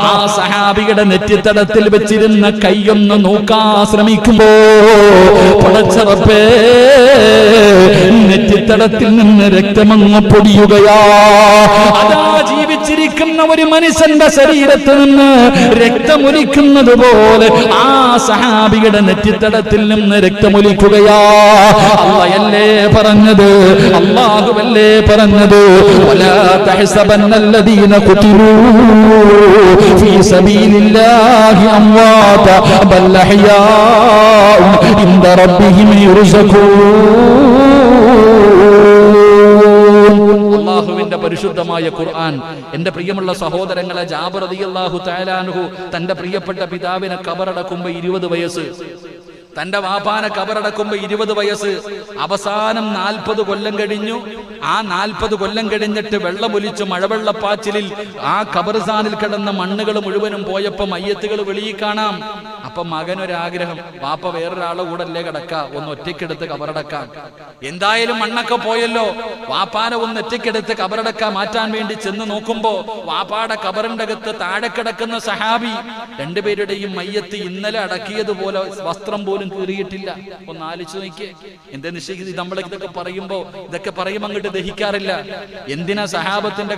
ആ സഹാബിയുടെ നെറ്റിത്തടത്തിൽ വെച്ചിരുന്ന കൈയൊന്ന് നോക്കാൻ ശ്രമിക്കുമ്പോ പടച്ചറപ്പേ, നെറ്റിത്തടത്തിൽ നിന്ന് രക്തമങ്ങ് പൊടിയുകയാ. അതാ ജീവിച്ചിരിക്കുന്ന ഒരു മനുഷ്യന്റെ ശരീരത്തിൽ നിന്ന് രക്തമൊലിക്കുന്നത് പോലെ ആ സഹാബിയുടെ നെറ്റിത്തടത്തിൽ നിന്ന് രക്തമൊലിക്കുകയാ. അല്ലാഹുവല്ലേ പറഞ്ഞത്, അല്ലാഹുവല്ലേ പറഞ്ഞത്, വലാ തഹ്സബന്നല്ലദീന ഖുതിലൂ ഫീ സബീലില്ലാഹി അംവാത ബൽ അഹ്യാഉ ഇൻദ റബ്ബിഹിം അല്ലാഹുവിന്റെ പരിശുദ്ധമായ ഖുർആൻ. എന്റെ പ്രിയമുള്ള സഹോദരങ്ങളെ, ജാബിർ റളിയല്ലാഹു തആല അൻഹു തന്റെ പ്രിയപ്പെട്ട പിതാവിനെ ഖബറടക്കുമ്പോൾ 20 വയസ്സ്, തന്റെ വാപ്പാനെ ഖബറടക്കുമ്പോൾ 20 വയസ്സ്. അവസാനം 40 കൊല്ലം കഴിഞ്ഞു. ആ 40 കൊല്ലം കഴിഞ്ഞിട്ട് വെള്ളമൊലിച്ചു മഴവെള്ളപ്പാച്ചിലിൽ ആ ഖബർസ്ഥാനിൽ കിടന്ന മണ്ണുകൾ മുഴുവനും പോയപ്പോ മയ്യത്തുകൾ വെളിയിൽ കാണാം. അപ്പൊ മകനൊരാഗ്രഹം, വാപ്പ വേറൊരാളെ കൂടെ അല്ലേ കിടക്ക, ഒന്ന് ഒറ്റയ്ക്കെടുത്ത് ഖബറടക്കാൻ. എന്തായാലും മണ്ണൊക്കെ പോയല്ലോ, വാപ്പാനെ ഒന്ന് ഒറ്റയ്ക്കെടുത്ത് ഖബറടക്കാൻ മാറ്റാൻ വേണ്ടി ചെന്ന് നോക്കുമ്പോ വാപ്പാടെ ഖബറിന്റെ അകത്ത് താഴെ കിടക്കുന്ന സഹാബി, രണ്ടുപേരുടെയും മയ്യത്ത് ഇന്നലെ അടക്കിയതുപോലെ വസ്ത്രം പോലും കീറിയിട്ടില്ല. ഒന്ന് ആലോചിച്ച് നോക്കിയേ. എന്താ നിശ്ചയിക്കുന്നത്? നമ്മളെ ഇതൊക്കെ പറയുമ്പോ അങ്ങോട്ട് ദഹിക്കാറില്ല. എന്തിനാ സഹാബത്തിന്റെ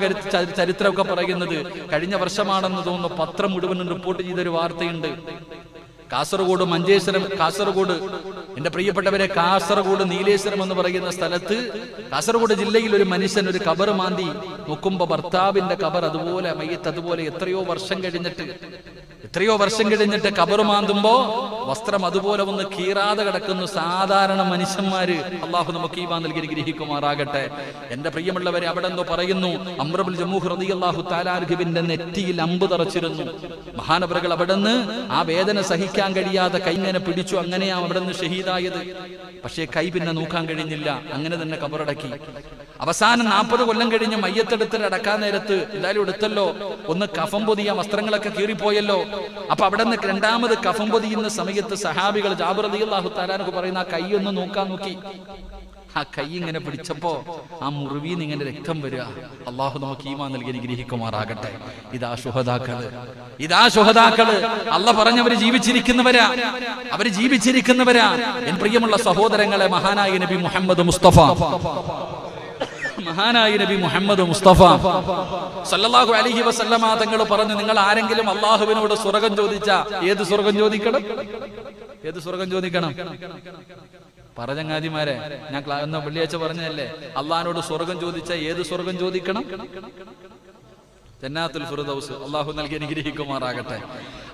ചരിത്രമൊക്കെ പറയുന്നത്? കഴിഞ്ഞ വർഷമാണെന്ന് തോന്നുന്നു പത്രം മുഴുവനും റിപ്പോർട്ട് ചെയ്തൊരു വാർത്തയുണ്ട്. കാസർഗോഡ് മഞ്ചേശ്വരം, കാസർഗോഡ്, എന്റെ പ്രിയപ്പെട്ടവരെ, കാസർഗോഡ് നീലേശ്വരം എന്ന് പറയുന്ന സ്ഥലത്ത്, കാസർഗോഡ് ജില്ലയിൽ ഒരു മനുഷ്യൻ ഒരു ഖബർ മാന്തി നോക്കുമ്പോ ഭർത്താവിന്റെ ഖബർ അതുപോലെ, മയ്യത്ത് അതുപോലെ, എത്രയോ വർഷം കഴിഞ്ഞിട്ട് ഖബർ മാന്തുമ്പോ വസ്ത്രം അതുപോലെ ഒന്ന് കീറാതെ കിടക്കുന്നു. സാധാരണ മനുഷ്യന്മാര്, അള്ളാഹു നമുക്ക് ഈമാൻ നൽകി ഗ്രഹിക്കുമാറാകട്ടെ. എന്റെ പ്രിയമുള്ളവരെ, അവിടെ എന്തോ പറയുന്നു, അംർ ഇബ്നുൽ ജമൂഹ് റളിയല്ലാഹു തആല അൻഹുവിന്റെ നെറ്റിയിൽ അമ്പ് തറച്ചിരുന്നു. മഹാനവറുകൾ അവിടെ നിന്ന് ആ വേദന സഹിക്കാൻ കഴിയാതെ കൈ ഇങ്ങനെ പിടിച്ചു. അങ്ങനെയാ അവിടെ നിന്ന് ഷഹീദായത്. പക്ഷേ കൈ പിന്നെ നോക്കാൻ കഴിഞ്ഞില്ല. അങ്ങനെ തന്നെ ഖബറടക്കി. അവസാനം 40 കൊല്ലം കഴിഞ്ഞ് മയ്യത്തെടുത്ത് അടക്കാൻ നേരത്ത് എന്തായാലും എടുത്തല്ലോ, ഒന്ന് കഫം പൊതിയാൻ, വസ്ത്രങ്ങളൊക്കെ കീറിപ്പോയല്ലോ. അപ്പൊ അവിടെ നിന്ന് രണ്ടാമത് കഫം പൊതിയുന്ന സമയത്ത് സഹാബികൾ, ജാബിർ റളിയല്ലാഹു തആല അൻഹു പറയുന്ന ആ കൈ ഒന്ന് നോക്കാൻ നോക്കി. ആ കൈ ഇങ്ങനെ പിടിച്ചപ്പോ ആ മുറിവിന്ന് ഇങ്ങനെ രക്തം വരിക. അള്ളാഹു നമുക്ക് ഈമാൻ നൽകി അനുഗ്രഹിക്കുമാറാകട്ടെ. ഇതാ ശുഹദാക്കള്. അള്ളാഹ് പറഞ്ഞവര് ജീവിച്ചിരിക്കുന്നവരാ. എൻ പ്രിയമുള്ള സഹോദരങ്ങളെ, മഹാനായ നബി മുഹമ്മദ് മുസ്തഫ സല്ലല്ലാഹു അലൈഹി വസല്ലമ തങ്ങൾ പറഞ്ഞു, നിങ്ങൾ ആരെങ്കിലും അള്ളാഹുവിനോട് സ്വർഗം ചോദിച്ചാ ഏത് സ്വർഗം ചോദിക്കണം? പറഞ്ഞങ്ങാതിമാരെ, ഞാൻ വെള്ളിയാഴ്ച പറഞ്ഞതല്ലേ, അള്ളാഹിനോട് സ്വർഗം ചോദിച്ചാൽ ഏത് സ്വർഗം ചോദിക്കണം? ജന്നാത്തുൽ ഫിർദൗസ്. അള്ളാഹു നൽകി അനുഗ്രഹിക്കുമാറാകട്ടെ.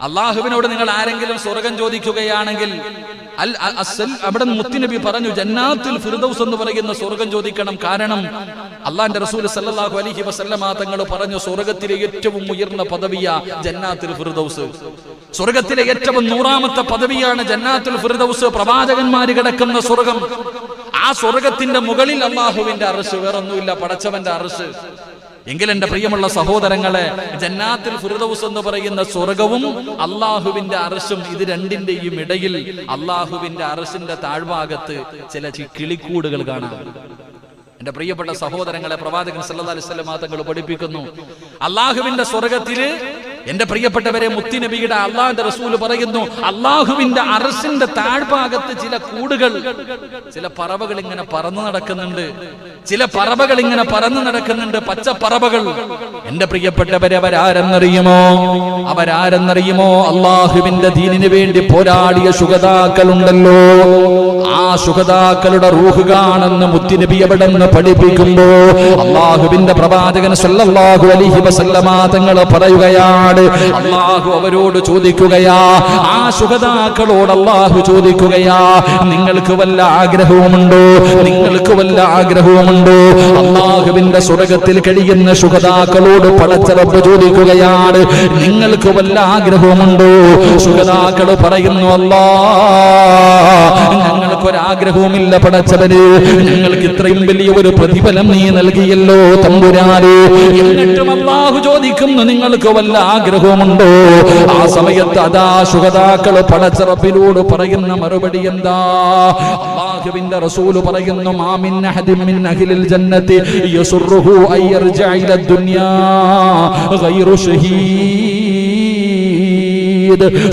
അള്ളാഹുവിനോട് നിങ്ങൾ ആരെങ്കിലും സ്വർഗം ചോദിക്കുകയാണെങ്കിൽ അവിടെ മുത്തുനബി പറഞ്ഞു, ജന്നാത്തുൽ ഫിർദൗസ് എന്ന് പറയുന്ന സ്വർഗം ചോദിക്കണം. കാരണം അള്ളാന്റെ റസൂൽ സല്ലല്ലാഹു അലൈഹി വസല്ലമ തങ്ങൾ പറഞ്ഞു, സ്വർഗത്തിലെ ഏറ്റവും ഉയർന്ന പദവിയാ ജന്നാത്തുൽ ഫിർദൗസ്. സ്വർഗത്തിലെ ഏറ്റവും 100ാമത്തെ പദവിയാണ് ജന്നാത്തുൽ ഫിർദൗസ്, പ്രവാചകന്മാര് കിടക്കുന്ന സ്വർഗം. ആ സ്വർഗത്തിന്റെ മുകളിൽ അള്ളാഹുവിന്റെ അർശ്, വേറൊന്നുമില്ല, പടച്ചവന്റെ അർശ്. എങ്കിൽ എന്റെ പ്രിയമുള്ള സഹോദരങ്ങളെ, ജന്നാത്തുൽ ഫിർദൗസ് എന്ന് പറയുന്ന സ്വർഗവും അള്ളാഹുവിന്റെ അർശും, ഇത് രണ്ടിന്റെയും ഇടയിൽ അള്ളാഹുവിന്റെ അർശിന്റെ താഴ്ഭാഗത്ത് ചില കിളിക്കൂടുകൾ കാണാം. എന്റെ പ്രിയപ്പെട്ട സഹോദരങ്ങളെ, പ്രവാചകൻ സല്ലല്ലാഹു അലൈഹി വസല്ലം തങ്ങൾ പഠിപ്പിക്കുന്നു, അള്ളാഹുവിന്റെ സ്വർഗത്തില്, എന്റെ പ്രിയപ്പെട്ടവരെ, മുത്തുനബിയുടെ അള്ളാഹുവിന്റെ റസൂല് പറയുന്നു, അള്ളാഹുവിന്റെ അർശിന്റെ താഴ്ഭാഗത്ത് ചില കൂടുകൾ, ചില പറവകൾ ഇങ്ങനെ പറന്നു നടക്കുന്നുണ്ട്, പച്ചപ്പറവകൾ. എന്റെ പ്രിയപ്പെട്ടവരെ, അവരാരെന്നറിയുമോ? അള്ളാഹുവിന്റെ ദീനിന് വേണ്ടി പോരാടിയ ശുഹദാക്കളുണ്ടല്ലോ. ആ ശുഹദാക്കളുടെ റൂഹ് കാണുന്ന മുത്തുനബി അവിടെ നിന്ന് പഠിപ്പിക്കുമ്പോ അള്ളാഹുവിന്റെ പ്രവാചകൻ സല്ലല്ലാഹു അലൈഹി വസല്ലമ തങ്ങൾ പറയുകയാണ്, അള്ളാഹു അവരോട് ചോദിക്കുകയാ, ആ ശുഹദാക്കളോട് അള്ളാഹു ചോദിക്കുകയാ, നിങ്ങൾക്ക് വല്ല ആഗ്രഹവുമുണ്ടോ? അള്ളാഹുവിന്റെ സ്വർഗത്തിൽ കഴിയുന്ന ശുഹദാക്കളോട് പടച്ച റബ്ബ് ചോദിക്കുകയാണ്, നിങ്ങൾക്ക് വല്ല ആഗ്രഹവുമുണ്ടോ? ശുഹദാക്കൾ പറയുന്നു, അല്ലാഹ് ഞങ്ങൾ ഞങ്ങൾക്കൊരാഗ്രഹവുമില്ല പടച്ചവന്, ഞങ്ങൾക്ക് ഇത്രയും വലിയ ഒരു പ്രതിഫലം നീ നൽകിയല്ലോ തമ്പുരാനെ. എന്നിട്ടും അല്ലാഹു ചോദിക്കുന്നു നിങ്ങൾക്ക് വല്ല ആഗ്രഹവുമുണ്ടോ? ആ സമയത്ത് അതാ ശുഹദാക്കൾ പടച്ചറബിനോട് പറയുന്ന മറുപടി എന്താ? അല്ലാഹുവിന്റെ റസൂൽ പറയുന്നു, മാ മിൻ അഹദിൻ മിൻ അഹ്ലിൽ ജന്നത്തി യസുറുഹു അയ്യർജഅ ഇല ദുനിയാ ഗൈറു ഷഹീദ്.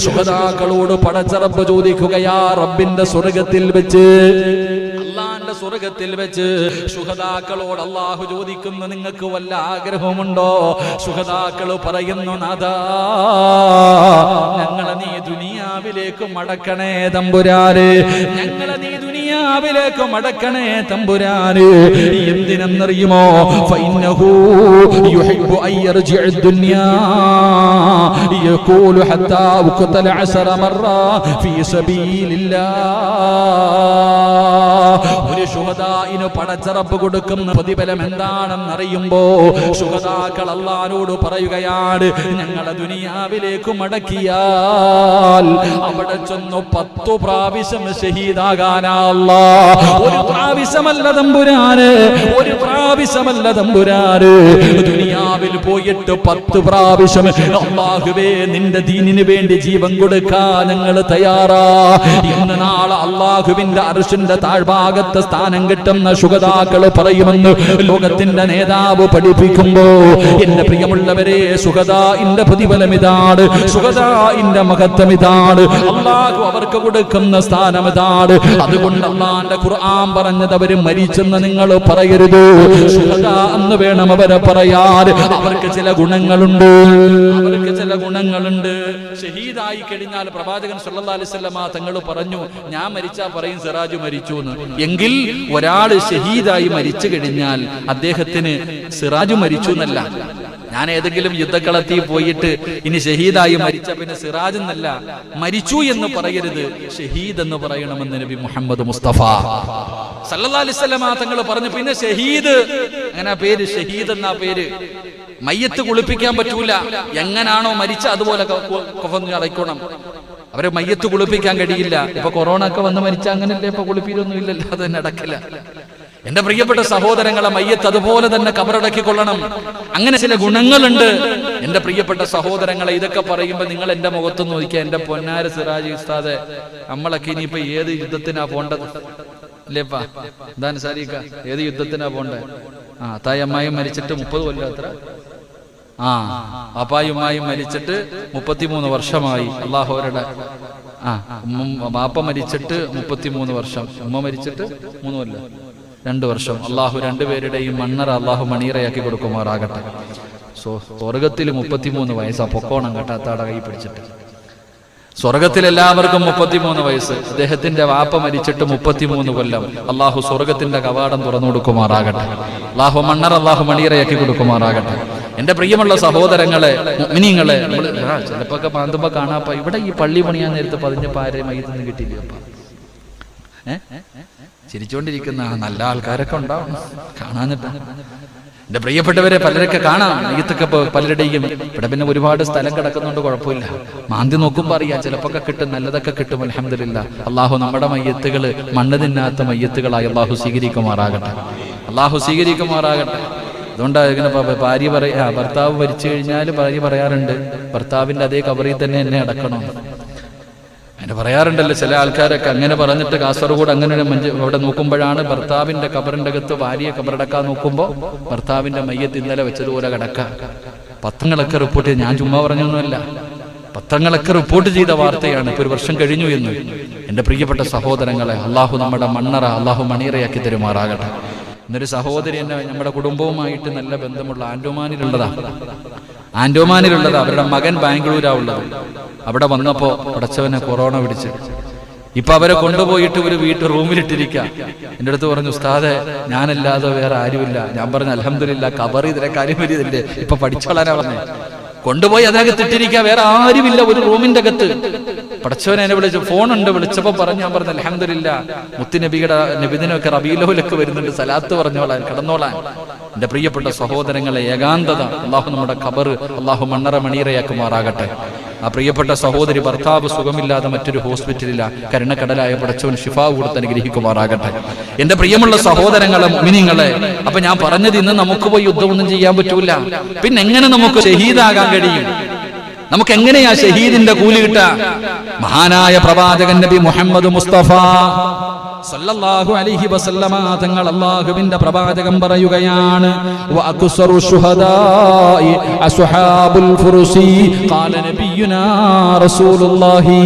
ശുഹദാക്കളോട് പടച്ചറബ് ചോദിക്കുകയാ, റബ്ബിന്റെ സ്വർഗ്ഗത്തിൽ വെച്ച്, അല്ലാഹുവിന്റെ സ്വർഗ്ഗത്തിൽ വെച്ച് ശുഹദാക്കളോട് അല്ലാഹു ചോദിക്കുന്നു, നിങ്ങൾക്ക് വല്ല ആഗ്രഹമുണ്ടോ? ശുഹദാക്കൾ പറയുന്നു, നാഥാ ഞങ്ങളെ നീ ദുനിയാവിലേക്ക് മടക്കണേ തമ്പുരാനെ, ഞങ്ങളെ നീ ദുനിയാവിലേക്ക് മടക്കണേ തമ്പുരാനെ. എന്തിനെന്നറിയുമോ? ഫഇന്നഹു യുഹിബ്ബു അയ്യർജിഅ ദുനിയാ യഖൂലു ഹത്താ ഉഖ്തല 10 മറ ഫീ സബീലില്ലാഹ്. ഒരു ശുഹദാഇന് പടച്ചറബ് കൊടുക്കുന്ന പ്രതിഫലം എന്താണെന്നറിയുമ്പോ ശുഹദാക്കൾ അല്ലാഹുവോട് പറയുകയാണ്, ഞങ്ങളെ ദുനിയാവിലേക്ക് മടക്കിയാൽ അവിടെ ചെന്നു 10 പ്രാവശ്യം ഷഹീദാകാനാ അല്ലാഹ്. ഒരു പ്രാവശ്യമല്ല തമ്പുരാനെ, ഒരു പ്രാവശ്യമല്ല തമ്പുരാനെ, ദുനിയാവിൽ പോയിട്ട് 10 പ്രാവശ്യം അല്ലാഹുവേ നിന്റെ ദീനിന് വേണ്ടി ജീവൻ കൊടുക്കാൻ ഞങ്ങൾ തയ്യാറാ എന്ന് നാളെ അല്ലാഹുവിന്റെ അർശിന്റെ താഴ്ഭാഗത്ത് സ്ഥാനം കിട്ടുന്ന ശുഹദാക്കൾ പറയുമെന്ന് ലോകത്തിന്റെ നേതാവ് പഠിപ്പിക്കുമ്പോ, എന്റെ പ്രിയമുള്ളവരെ, ശുഹദാഇന്റെ പ്രതിഫലം ഇതാണ്, ശുഹദാഇന്റെ മഹത്വം ഇതാണ്, അല്ലാഹു അവർക്ക് കൊടുക്കുന്ന സ്ഥാനം ഇതാണ്. അതുകൊണ്ട് അല്ലാഹുവിന്റെ ഖുർആൻ പറഞ്ഞത് അവര് മരിച്ചെന്ന് നിങ്ങൾ പറയരുത്, ശുഹദാ എന്ന് വേണം അവരെ പറയാൻ. അവർക്ക് ചില ഗുണങ്ങളുണ്ട്, അവർക്ക് ചില ഗുണങ്ങളുണ്ട്. ഷഹീദായി കഴിഞ്ഞാൽ പ്രവാചകൻ സല്ലല്ലാഹു അലൈഹി വസല്ലമ തങ്ങൾ പറഞ്ഞു, ഞാൻ മരിച്ചാൽ പറയും സിറാജ് മരിച്ചു എന്ന്. എങ്കിൽ ഒരാൾ ഷഹീദായി മരിച്ചു കഴിഞ്ഞാൽ അദ്ദേഹത്തിന് സിറാജ് മരിച്ചു എന്നല്ല. ഞാൻ ഏതെങ്കിലും യുദ്ധക്കളത്തിൽ പോയിട്ട് ഇനി ഷഹീദായി മരിച്ച പിന്നെ സിറാജ് എന്നല്ല, മരിച്ചു എന്ന് പറയരുത്, ഷഹീദ് എന്ന് പറയണമെന്ന് നബി മുഹമ്മദ് മുസ്തഫ സല്ലല്ലാഹു അലൈഹി വസല്ലമ തങ്ങൾ പറഞ്ഞു. പിന്നെ ഷഹീദ് അങ്ങനെ പേര്, ഷഹീദ് എന്നാ പേര്. മയ്യത്ത് കുളിപ്പിക്കാൻ പറ്റൂല, എങ്ങനാണോ മരിച്ച അതുപോലെ കഫൻ അടയ്ക്കണം. അവരെ മയ്യത്ത് കുളിപ്പിക്കാൻ കഴിയില്ല. ഇപ്പൊ കൊറോണ ഒക്കെ വന്ന് മരിച്ച അങ്ങനല്ലേ, ഇപ്പൊ കുളിപ്പിലൊന്നും ഇല്ലല്ലോ, അത് തന്നെ അടക്കില്ല. എന്റെ പ്രിയപ്പെട്ട സഹോദരങ്ങളെ, മയ്യത്ത് അതുപോലെ തന്നെ കബറടക്കിക്കൊള്ളണം. അങ്ങനെ ചില ഗുണങ്ങളുണ്ട് എന്റെ പ്രിയപ്പെട്ട സഹോദരങ്ങളെ. ഇതൊക്കെ പറയുമ്പോ നിങ്ങൾ എന്റെ മുഖത്ത് നോക്കിയാൽ, എന്റെ പൊന്നാര സിറാജ് ഉസ്താദെ, നമ്മളൊക്കെ ഇനിയിപ്പോ ഏത് യുദ്ധത്തിനാ പോണ്ടത് അല്ലേപ്പാ? എന്താണ് സാരിക്ക, ഏത് യുദ്ധത്തിനാ പോണ്ടേ? തായമ്മായും മരിച്ചിട്ട് 30 കൊല്ലം അത്ര, അപ്പായുമായും മരിച്ചിട്ട് 33 വർഷമായി. അള്ളാഹുവരുടെ ബാപ്പ മരിച്ചിട്ട് 33 വർഷം, ഉമ്മ മരിച്ചിട്ട് 3 കൊല്ലം, 2 വർഷം. അള്ളാഹു രണ്ടുപേരുടെയും മണ്ണറ അള്ളാഹു മണീറയാക്കി കൊടുക്കുമാറാകട്ടെ. സ്വർഗത്തിൽ 33 വയസ്സാ പൊക്കോണം കേട്ടാത്താടെ കൈ പിടിച്ചിട്ട്. സ്വർഗത്തിൽ എല്ലാവർക്കും 33 വയസ്സ്. അദ്ദേഹത്തിന്റെ വാപ്പ മരിച്ചിട്ട് 33 കൊല്ലം. അള്ളാഹു സ്വർഗത്തിന്റെ കവാടം തുറന്നു കൊടുക്കുമാറാകട്ടെ. അള്ളാഹു മണ്ണറ അള്ളാഹു മണീറയാക്കി കൊടുക്കുമാറാകട്ടെ. എന്റെ പ്രിയമുള്ള സഹോദരങ്ങളെ, മുഅ്മിനീങ്ങളെ, നമ്മൾ ചിലപ്പോ പാന്തുമ്പോ കാണാപ്പ ഇവിടെ ഈ പള്ളി പണിയാൻ നേരത്തെ പതിഞ്ഞ പാരെ മയ്യത്തൊന്നും കിട്ടിയില്ലപ്പ. ചിരിച്ചുകൊണ്ടിരിക്കുന്ന നല്ല ആൾക്കാരൊക്കെ ഉണ്ടാവും കാണാനിട്ട്. എന്റെ പ്രിയപ്പെട്ടവരെ, പലരൊക്കെ കാണാം മയ്യത്തൊക്കെ പലരുടെയും. ഇവിടെ പിന്നെ ഒരുപാട് സ്ഥലം കിടക്കുന്നുണ്ട്, കുഴപ്പമില്ല. മാന്തി നോക്കുമ്പോ അറിയാം, ചിലപ്പോ കിട്ടും, നല്ലതൊക്കെ കിട്ടും. അൽഹംദുലില്ലാ. അള്ളാഹു നമ്മുടെ മയ്യത്തുകള് മണ്ണ് തിന്നാത്ത മയ്യത്തുകളായി അള്ളാഹു സ്വീകരിക്കുമാറാകട്ടെ, അള്ളാഹു സ്വീകരിക്കുമാറാകട്ടെ. അതുകൊണ്ടാണ് ഇങ്ങനെ ഭാര്യ പറയാ, ഭർത്താവ് മരിച്ചു കഴിഞ്ഞാൽ ഭാര്യ പറയാറുണ്ട്, ഭർത്താവിന്റെ അതേ കബറിൽ തന്നെ എന്നെ അടക്കണം. അങ്ങനെ പറയാറുണ്ടല്ലോ ചില ആൾക്കാരൊക്കെ. അങ്ങനെ പറഞ്ഞിട്ട് കാസർഗോഡ് അങ്ങനെ അവിടെ നോക്കുമ്പോഴാണ് ഭർത്താവിന്റെ കബറിന്റെ അകത്ത് ഭാര്യയെ കബറടക്കാൻ നോക്കുമ്പോ ഭർത്താവിന്റെ മയ്യത്ത് ഇന്നലെ വെച്ചതുപോലെ കിടക്കാം. പത്രങ്ങളൊക്കെ റിപ്പോർട്ട് ചെയ്ത്, ഞാൻ ചുമ്മാ പറഞ്ഞൊന്നുമല്ല, പത്രങ്ങളൊക്കെ റിപ്പോർട്ട് ചെയ്ത വാർത്തയാണ്. ഇപ്പൊ 1 വർഷം കഴിഞ്ഞു എന്ന്. എന്റെ പ്രിയപ്പെട്ട സഹോദരങ്ങളെ, അള്ളാഹു നമ്മുടെ മണ്ണറ അള്ളാഹു മണീറയാക്കി തരുമാറാകട്ടെ. എന്നൊരു സഹോദരി എന്നെ നമ്മുടെ കുടുംബവുമായിട്ട് നല്ല ബന്ധമുള്ള ആൻഡോമാനിലുള്ളത്, അവരുടെ മകൻ ബാംഗ്ലൂരാ ഉള്ളത്. അവിടെ വന്നപ്പോ പടച്ചവനെ കൊറോണ പിടിച്ച്. ഇപ്പൊ അവരെ കൊണ്ടുപോയിട്ട് ഒരു റൂമിലിട്ടിരിക്കുക. എന്റെ അടുത്ത് പറഞ്ഞു, ഉസ്താദെ ഞാനല്ലാതെ വേറെ ആരുമില്ല. ഞാൻ പറഞ്ഞു അൽഹംദുലില്ലാ, കബറി ഇതിലെ കാര്യം വരിയതില്ലേ, ഇപ്പൊ പഠിച്ചോളാനാ പറഞ്ഞേ. കൊണ്ടുപോയി അതിനകത്ത് ഇട്ടിരിക്കുക, വേറെ ആരുമില്ല ഒരു റൂമിന്റെ അകത്ത്. പടച്ചവനെ എന്നെ വിളിച്ചു, ഫോണുണ്ട്, വിളിച്ചപ്പോ പറഞ്ഞു. ഞാൻ പറഞ്ഞു അൽഹംദുലില്ലാ, മുത്തുനബിയുടെ നബിദിനൊക്കെ റബീഉൽ വരുന്നുണ്ട്, സലാത്ത് പറഞ്ഞോളാൻ, കിടന്നോളാൻ. എന്റെ പ്രിയപ്പെട്ട സഹോദരങ്ങളെ, ഏകാന്തത അള്ളാഹു നമ്മുടെ ഖബർ അള്ളാഹു മണ്ണറ മണീറയാക്കുമാറാകട്ടെ. ആ പ്രിയപ്പെട്ട സഹോദരി ഭർത്താവ് സുഖമില്ലാതെ മറ്റൊരു ഹോസ്പിറ്റലില്ല. കരുണക്കടലായ പടച്ചവൻ ശിഫാവ് കൊടുത്ത് അനുഗ്രഹിക്കുമാറാകട്ടെ. എന്റെ പ്രിയമുള്ള സഹോദരങ്ങളെ, മുഅ്മിനീങ്ങളെ, അപ്പൊ ഞാൻ പറഞ്ഞത് ഇന്ന് നമുക്ക് പോയി യുദ്ധമൊന്നും ചെയ്യാൻ പറ്റൂല. പിന്നെ എങ്ങനെ നമുക്ക് ഷഹീദാകാൻ കഴിയും? നമുക്ക് എങ്ങനെയാ ഷഹീദിന്റെ കൂലി കിട്ടാ? മഹാനായ പ്രവാചകൻ നബി മുഹമ്മദ് മുസ്തഫ സല്ലല്ലാഹു അലൈഹി വസല്ലമ തങ്ങൾ അല്ലാഹുവിന്റെ പ്രവാചകൻ പറയുകയാണ്, വഅക്സറു ശുഹദാഇ അസ്ഹാബുൽ ഫുർസി ഖാല നബിയുനാ റസൂലുള്ളാഹി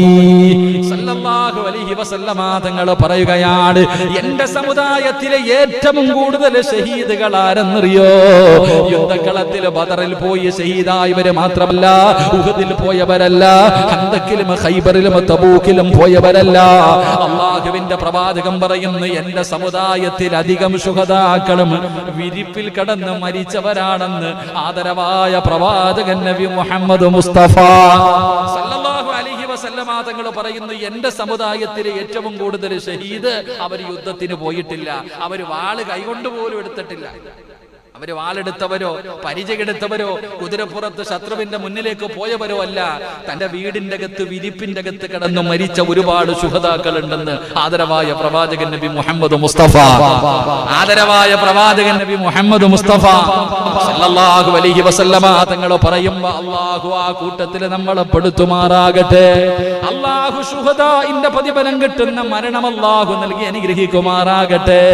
സല്ലല്ലാഹു അലൈഹി വസല്ലമ തങ്ങൾ പറയുകയാണ്, എന്റെ സമുദായത്തിലെ ഏറ്റവും കൂടുതൽ ഷഹീദുകൾ ആരെന്നറിയോ? യുദ്ധക്കളത്തിൽ ബദറിൽ പോയി ഷഹീദായവര് മാത്രമല്ല, ഉഹദിൽ പോയവരല്ല, ഹന്തക്കിലും ഖൈബറിലും തബൂക്കിലും പോയവരല്ല. അല്ലാഹുവിന്റെ പ്രവാചകൻ പറയുന്നു, എന്റെ സമുദായത്തിൽ അധികം ശുഹദാക്കളും വിരിപ്പിൽ കടന്ന് മരിച്ചവരാണെന്ന് ആദരവായ പ്രവാചകൻ നബി മുഹമ്മദ് മുസ്തഫ സല്ലല്ലാഹു അലൈഹി വസല്ലമ തങ്ങൾ പറയുന്നു, എന്റെ സമുദായത്തിലെ ഏറ്റവും കൂടുതൽ ഷഹീദ് അവർ യുദ്ധത്തിന് പോയിട്ടില്ല, അവർ വാള് കൈകൊണ്ട് പോലും എടുത്തിട്ടില്ല. അവര് വാളെടുത്തവരോ പരിചയെടുത്തവരോ കുതിരപ്പുറത്ത് ശത്രുവിന്റെ മുന്നിലേക്ക് പോയവരോ അല്ല. തന്റെ വീടിന്റെ അകത്ത് വിരിപ്പിന്റെ അകത്ത് കിടന്നു മരിച്ച ഒരുപാട് ശുഹദാക്കൾ ഉണ്ടെന്ന് ആദരവായ പ്രവാചകൻ നബി മുഹമ്മദ് മുസ്തഫ ആദരവായ പ്രവാചകൻ നബി മുഹമ്മദ് മുസ്തഫ സല്ലല്ലാഹു അലൈഹി വസല്ലമ തങ്ങൾ പറയുമ്പോൾ അല്ലാഹു ആ കൂട്ടത്തിൽ നമ്മളെ പെടുത്തുമാറാകട്ടെ. അല്ലാഹു ശുഹദാഇന്റെ പ്രതിഫലം കിട്ടുന്ന മരണം അല്ലാഹു നൽകി അനുഗ്രഹിക്കുമാറാകട്ടെ.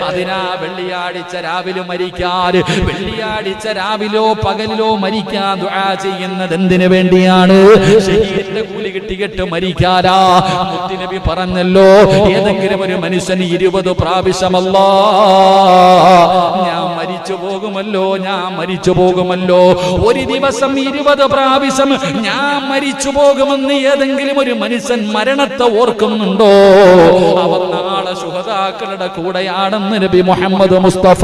അതിനാ വെള്ളിയാഴ്ച രാവിലെ മരിക്കാൻ, വെള്ളിയാഴ്ച രാവിലോ പകലിലോ മരിക്കാൻ ദുആ ചെയ്യുന്നത് എന്തിനു വേണ്ടിയാണ്? ഷഹീദിന്റെ കൂലി കിട്ടിയിട്ട് മരിക്കാനാ. മുത്തുനബി പറഞ്ഞല്ലോ, ഏതെങ്കിലും ഒരു മനുഷ്യന് 20 പ്രാവശ്യം ഞാൻ മരിച്ചു പോകുമല്ലോ, ഞാൻ മരിച്ചു പോകുമല്ലോ, ഒരു ദിവസം 20 പ്രാവശ്യം ഞാൻ മരിച്ചു പോകുമെന്ന് ഏതെങ്കിലും ഒരു മനുഷ്യൻ മരണത്തെ ഓർക്കുന്നുണ്ടോ? അവൻ നാളെ ശുഹദാക്കളുടെ കൂടെയാണെന്ന് നബി മുഹമ്മദ് മുസ്തഫ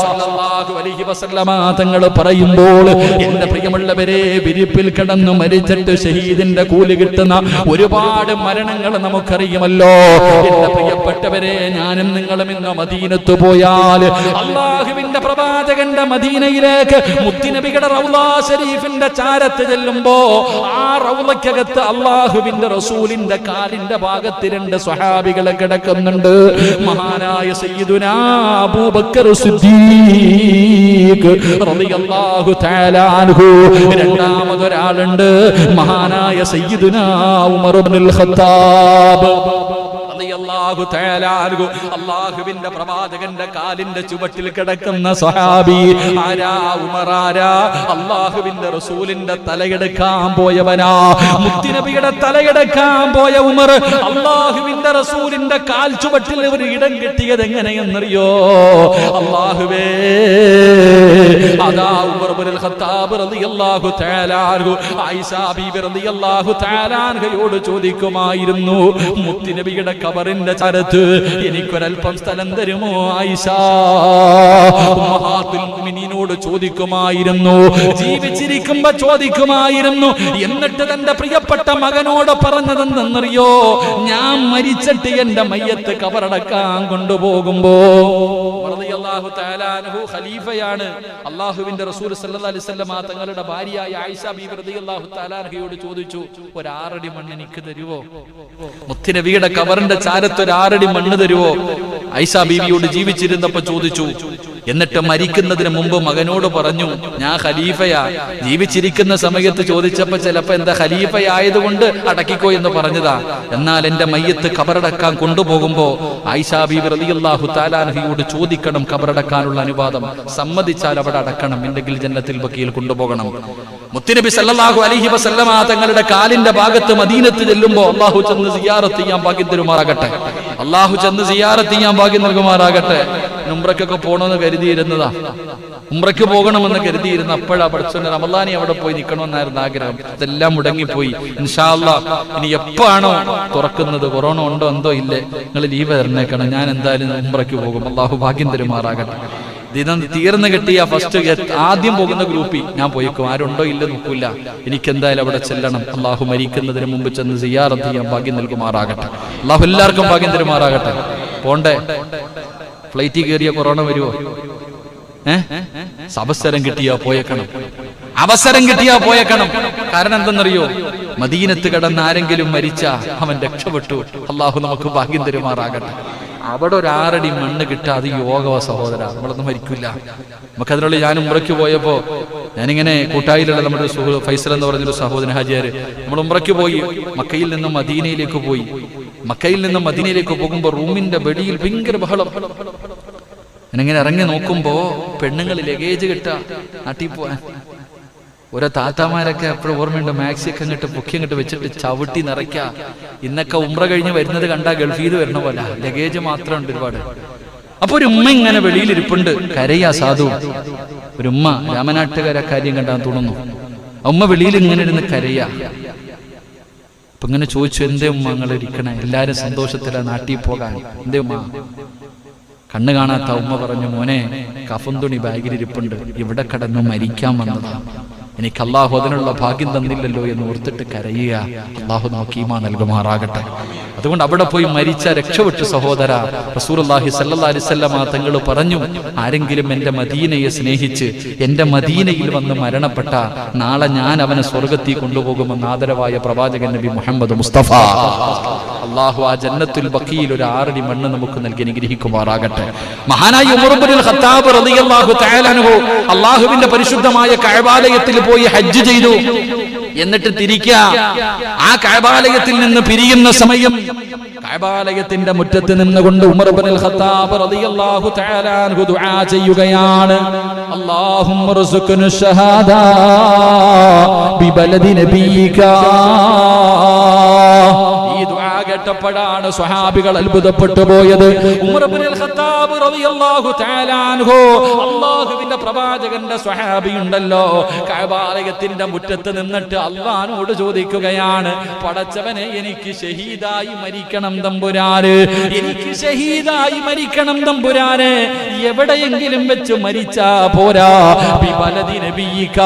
സല്ലല്ലാഹു അലൈഹി വസല്ലമ തങ്ങൾ പറയുമ്പോൾ, എന്റെ പ്രിയമുള്ളവരെ, വിരിപ്പിൽ കിടന്നു മരിച്ചിട്ട് ഷഹീദിന്റെ കൂലി കിട്ടുന്ന ഒരുപാട് മരണങ്ങൾ നമുക്കറിയുമല്ലോ. എന്റെ പ്രിയപ്പെട്ടവരെ, ഞാനും നിങ്ങളും ഇന്ന് മദീനത്ത് പോയാൽ അല്ലാഹുവിന്റെ പ്രവാചകന്റെ മദീനയിലേക്ക് മുത്തുനബിയുടെ റൗള ശരീഫിന്റെ ചാരത്ത് ചെല്ലുമ്പോ ആ റൗളക്കകത്ത് അല്ലാഹുവിന്റെ റസൂലിന്റെ കാലിന്റെ ഭാഗത്ത് 2 സ്വഹാബികളെ കിടക്കുന്നുണ്ട്. മഹാനായ സയ്യിദുനാ അബൂബക്കർ സിദ്ദീഖ് റളിയല്ലാഹു തആല അൻഹു. രണ്ടാമതൊരാളുണ്ട്, മഹാനായ സയ്യിദുനാ ഉമർ ഇബ്നുൽ ഖത്താബ് റളിയല്ലാഹു തആല അൻഹു. അല്ലാഹുവിന്റെ പ്രവാചകന്റെ കാലിന്റെ ചുവട്ടിൽ കിടക്കുന്ന സ്വഹാബി ആരാ? ഉമറാരാ? അല്ലാഹുവിന്റെ റസൂലിന്റെ തലയെടുക്കാൻ പോയവനാ. മുത്തുനബിയുടെ തലയെടുക്കാൻ പോയ ഉമർ അല്ലാഹുവിന്റെ റസൂലിന്റെ കാൽ ചുവട്ടിൽ ഒരു ഇടം കിട്ടിയത് എങ്ങനെയെന്നറിയോ? അല്ലാഹുവേ, അതാ ഉമർ ഇബ്നുൽ ഖത്താബ് റളിയല്ലാഹു തആല അൻഹു ആയിഷ ബീബി റളിയല്ലാഹു തആല അൻഹയോട് ചോദിക്കുമായിരുന്നു, മുത്തുനബിയുടെ ഖബറിന്റെ ചാരത്ത് എനിക്കൊരൽപ്പം സ്ഥലം തരുമോ ആയിഷ? ഉമ്മഹാത്തുൽ മുഅ്മിനീനോട് ചോദിക്കുമായിരുന്നു, ജീവിച്ചിരിക്കുമ്പോ ചോദിക്കുമായിരുന്നു. എന്നിട്ട് തന്റെ പ്രിയപ്പെട്ട മകനോട് പറഞ്ഞതെന്തെന്നറിയോ? ഞാൻ മരിച്ചിട്ട് എന്റെ മയ്യത്ത് ഖബറടക്കാൻ കൊണ്ടുപോകുമ്പോ റളിയല്ലാഹു തആല അൻഹു ഖലീഫയാണ്. അല്ലാഹുവിന്റെ റസൂൽ സല്ലല്ലാഹു അലൈഹി വസല്ലം തങ്ങളുടെ ഭാര്യയായ ആയിഷ ബീബി റളിയല്ലാഹു തആല അൻഹയോട് ചോദിച്ചു, ഒരു 6 അടി മണ്ണ് എനിക്ക് തരുവോ? മുത്തുനബിയുടെ ഖബറിന്റെ ചാരത്ത് ഒരു 6 അടി മണ്ണ് തരുവോ? ആയിഷ ബീവിയോട് ജീവിച്ചിരുന്നപ്പോ ചോദിച്ചു. എന്നിട്ട് മരിക്കുന്നതിന് മുമ്പ് മകനോട് പറഞ്ഞു, ഞാൻ ഖലീഫയാ. ജീവിച്ചിരിക്കുന്ന സമയത്ത് ചോദിച്ചപ്പോ ചിലപ്പോ എന്താ ഖലീഫയായതുകൊണ്ട് അടക്കിക്കോ എന്ന് പറഞ്ഞതാ. എന്നാൽ എന്റെ മയ്യത്ത് ഖബറടക്കാൻ കൊണ്ടുപോകുമ്പോ ആയിഷ ബീബി റളിയല്ലാഹു തആല അൻഹയോട് ചോദിക്കണം ഖബറടക്കാനുള്ള അനുവാദം. സമ്മതിച്ചാൽ അവിടെ അടക്കണം, ഇല്ലെങ്കിൽ ജന്നത്തിൽ ബഖീൽ കൊണ്ടുപോകണം. മുത്തുനബി സല്ലല്ലാഹു അലൈഹി വസല്ലമ തങ്ങളുടെ കാലിന്റെ ഭാഗത്ത് മദീനത്ത് ചെല്ലുമ്പോ അല്ലാഹു ചെന്ന് സിയാറത്ത് ചെയ്യാൻ ഭാഗ്യം തരുമാറാകട്ടെ. അല്ലാഹു ചെന്ന് സിയാറത്ത് ചെയ്യാൻ ഭാഗ്യം നൽകുമാറാകട്ടെ. ഉംറയ്ക്കൊക്കെ പോകണമെന്ന് കരുതിയിരുന്നതാ, ഉംറയ്ക്ക് പോകണമെന്ന് കരുതിയിരുന്ന അപ്പോഴാ പഠിച്ചോണ്ട് റമളാനി അവിടെ പോയി നിൽക്കണമെന്നായിരുന്നു ആഗ്രഹം. ഇതെല്ലാം മുടങ്ങിപ്പോയി. ഇൻഷാ അല്ലാഹ് ഇനി എപ്പോഴാണോ തുറക്കുന്നത്, കൊറോണ ഉണ്ടോ എന്തോ ഇല്ലേ, നിങ്ങൾ ലീവ് തരണേക്കണം. ഞാൻ എന്തായാലും ഉംറയ്ക്ക് പോകും. അല്ലാഹു ഭാഗ്യം തരുമാറാകട്ടെ. ദിനം തീർന്നു കിട്ടിയ ഫസ്റ്റ് ആദ്യം പോകുന്ന ഗ്രൂപ്പിൽ ഞാൻ പോയിക്കും. ആരുണ്ടോ ഇല്ല നോക്കൂല, എനിക്കെന്തായാലും അവിടെ ചെല്ലണം. അള്ളാഹു മരിക്കുന്നതിന് മുമ്പ് ചെന്ന് സിയാറത്ത് ചെയ്യാൻ ഭാഗ്യം നൽകുമാറാകട്ടെ. അള്ളാഹു എല്ലാവർക്കും ഭാഗ്യം തരുമാറാകട്ടെ. പോണ്ടേ? ഫ്ലൈറ്റിൽ കയറിയ കൊറോണ വരുവോ? അവസരം കിട്ടിയാ പോയേക്കണം. അവസരം കിട്ടിയാ പോയേക്കണം. കാരണം എന്തെന്നറിയോ, മദീനത്ത് കിടന്ന് ആരെങ്കിലും മരിച്ച അവൻ രക്ഷപ്പെട്ടു. അള്ളാഹു നമുക്ക് ഭാഗ്യം തരുമാറാകട്ടെ. അവിടെ ഒരു 6 അടി മണ്ണ് കിട്ടാതെ യോഗവ സഹോദര, നമ്മളൊന്നും മരിക്കില്ല. നമുക്കതിനുള്ള ഞാൻ ഉംറയ്ക്ക് പോയപ്പോ ഞാനിങ്ങനെ കൂട്ടായിലുള്ള നമ്മുടെ ഫൈസൽ എന്ന് പറഞ്ഞൊരു സഹോദരൻ ഹാജിയാര്, നമ്മൾ ഉംറയ്ക്ക് പോയി മക്കയിൽ നിന്നും മദീനയിലേക്ക് പോയി. മക്കയിൽ നിന്നും മദീനയിലേക്ക് പോകുമ്പോ റൂമിന്റെ വെളിയിൽ ഭയങ്കര ബഹളം. ഞാനിങ്ങനെ ഇറങ്ങി നോക്കുമ്പോ പെണ്ണുങ്ങൾ ലഗേജ് കിട്ടാ നാട്ടിൽ പോവാൻ. ഓരോ താത്താമാരൊക്കെ എപ്പോഴും ഓർമ്മയുണ്ട്, മാക്സിയൊക്കെ അങ്ങോട്ട് പൊക്കി അങ്ങോട്ട് വെച്ചിട്ട് ചവിട്ടി നിറയ്ക്ക. ഇന്നൊക്കെ ഉംറ കഴിഞ്ഞ് വരുന്നത് കണ്ടാ ഗൾഫിൽ നിന്ന് വരണ പോലെ ലഗേജ് മാത്രമുണ്ട് ഒരുപാട്. അപ്പൊ ഒരു ഉമ്മ ഇങ്ങനെ വെളിയിലിരിപ്പുണ്ട്, കരയാ സാധു. ഒരു ഉമ്മ രാമനാട്ടുകാരെ കാര്യം കണ്ടാൻ തോന്നുന്നു. ഉമ്മ വെളിയിൽ ഇങ്ങനെ ഇരുന്ന് കരയാ. അപ്പൊ ഇങ്ങനെ ചോദിച്ചു, എന്തേ ഉമ്മ നിങ്ങൾ ഇരിക്കണേ, എല്ലാരും സന്തോഷത്തിലാ നാട്ടിൽ പോകാൻ, എന്തേ ഉമ്മ? കണ്ണു കാണാത്ത ഉമ്മ പറഞ്ഞു, മോനെ കഫൻ തുണി ബാഗിലിരിപ്പുണ്ട്, ഇവിടെ കിടന്ന് മരിക്കാൻ വന്നതാ, എനിക്ക് അള്ളാഹു അതിനുള്ള ഭാഗ്യം തന്നില്ലല്ലോ എന്ന് ഓർത്തിട്ട് കരയുക. അള്ളാഹു നമുക്ക് ഈമാൻ നൽകുമാറാകട്ടെ. അതുകൊണ്ട് അവിടെ പോയി മരിച്ച രക്ഷപ്പെട്ടു സഹോദര. റസൂലുള്ളാഹി സ്വല്ലല്ലാഹി അലൈഹി വസല്ലമ തങ്ങൾ പറഞ്ഞു, ആരെങ്കിലും എന്റെ മദീനയെ സ്നേഹിച്ച് എന്റെ മദീനയിൽ വന്ന് മരണപ്പെട്ട നാളെ ഞാൻ അവനെ സ്വർഗത്തിൽ കൊണ്ടുപോകുമെന്ന് ആദരവായ പ്രവാചകൻ നബി മുഹമ്മദ് മുസ്തഫ. അള്ളാഹു ആ ജന്നത്തുൽ ബഖീൽ ഒരു 6 അടി മണ്ണ് നമുക്ക് നൽകി അനുഗ്രഹിക്കുമാറാകട്ടെ. മഹാനായ ഉമർ ഇബ്നുൽ ഖത്താബ് റളിയല്ലാഹു തആല അൻഹു അള്ളാഹുവിന്റെ പരിശുദ്ധമായ കഅബാലയത്തിൽ പോയി ഹജ്ജ് ചെയ്തു. എന്നിട്ട് തിരിക്കുക. ആ കഅബാലയത്തിൽ നിന്ന് പിരിയുന്ന സമയം കഅബാലയത്തിന്റെ മുറ്റത്ത് നിന്നുകൊണ്ട് ഉമർ ഇബ്നുൽ ഖത്താബ് റളിയല്ലാഹു തആല അൻഹു ദുആ ചെയ്യുകയാണ്, അല്ലാഹുമ്മ ർസുഖ്ന ഷഹാദ ബിബലദി നബിയിക. ഈ ദുആ കേട്ടപ്പോഴാണ് സ്വഹാബികൾ അത്ഭുതപ്പെട്ടു പോയത്. ഉമർ ഇബ്നുൽ ഖത്താബ് റളിയല്ലാഹു തആല അൻഹു, അല്ലാഹുവിന്റെ പ്രവാചകന്റെ സ്വഹാബി ഉണ്ടല്ലോ, കഅബാലയത്തിന്റെ മുറ്റത്ത് നിന്നിട്ട് അല്ലാഹുവോട് ചോദിക്കുകയാണ്, പടച്ചവനെ എനിക്ക് ഷഹീദായി മരിക്കണം തമ്പുരാന്, എനിക്ക് ഷഹീദായി മരിക്കണം തമ്പുരാന്, എവിടെയെങ്കിലും വെച്ച് മരിച്ചാ പോരാ, ബിബലദി നബിയിക,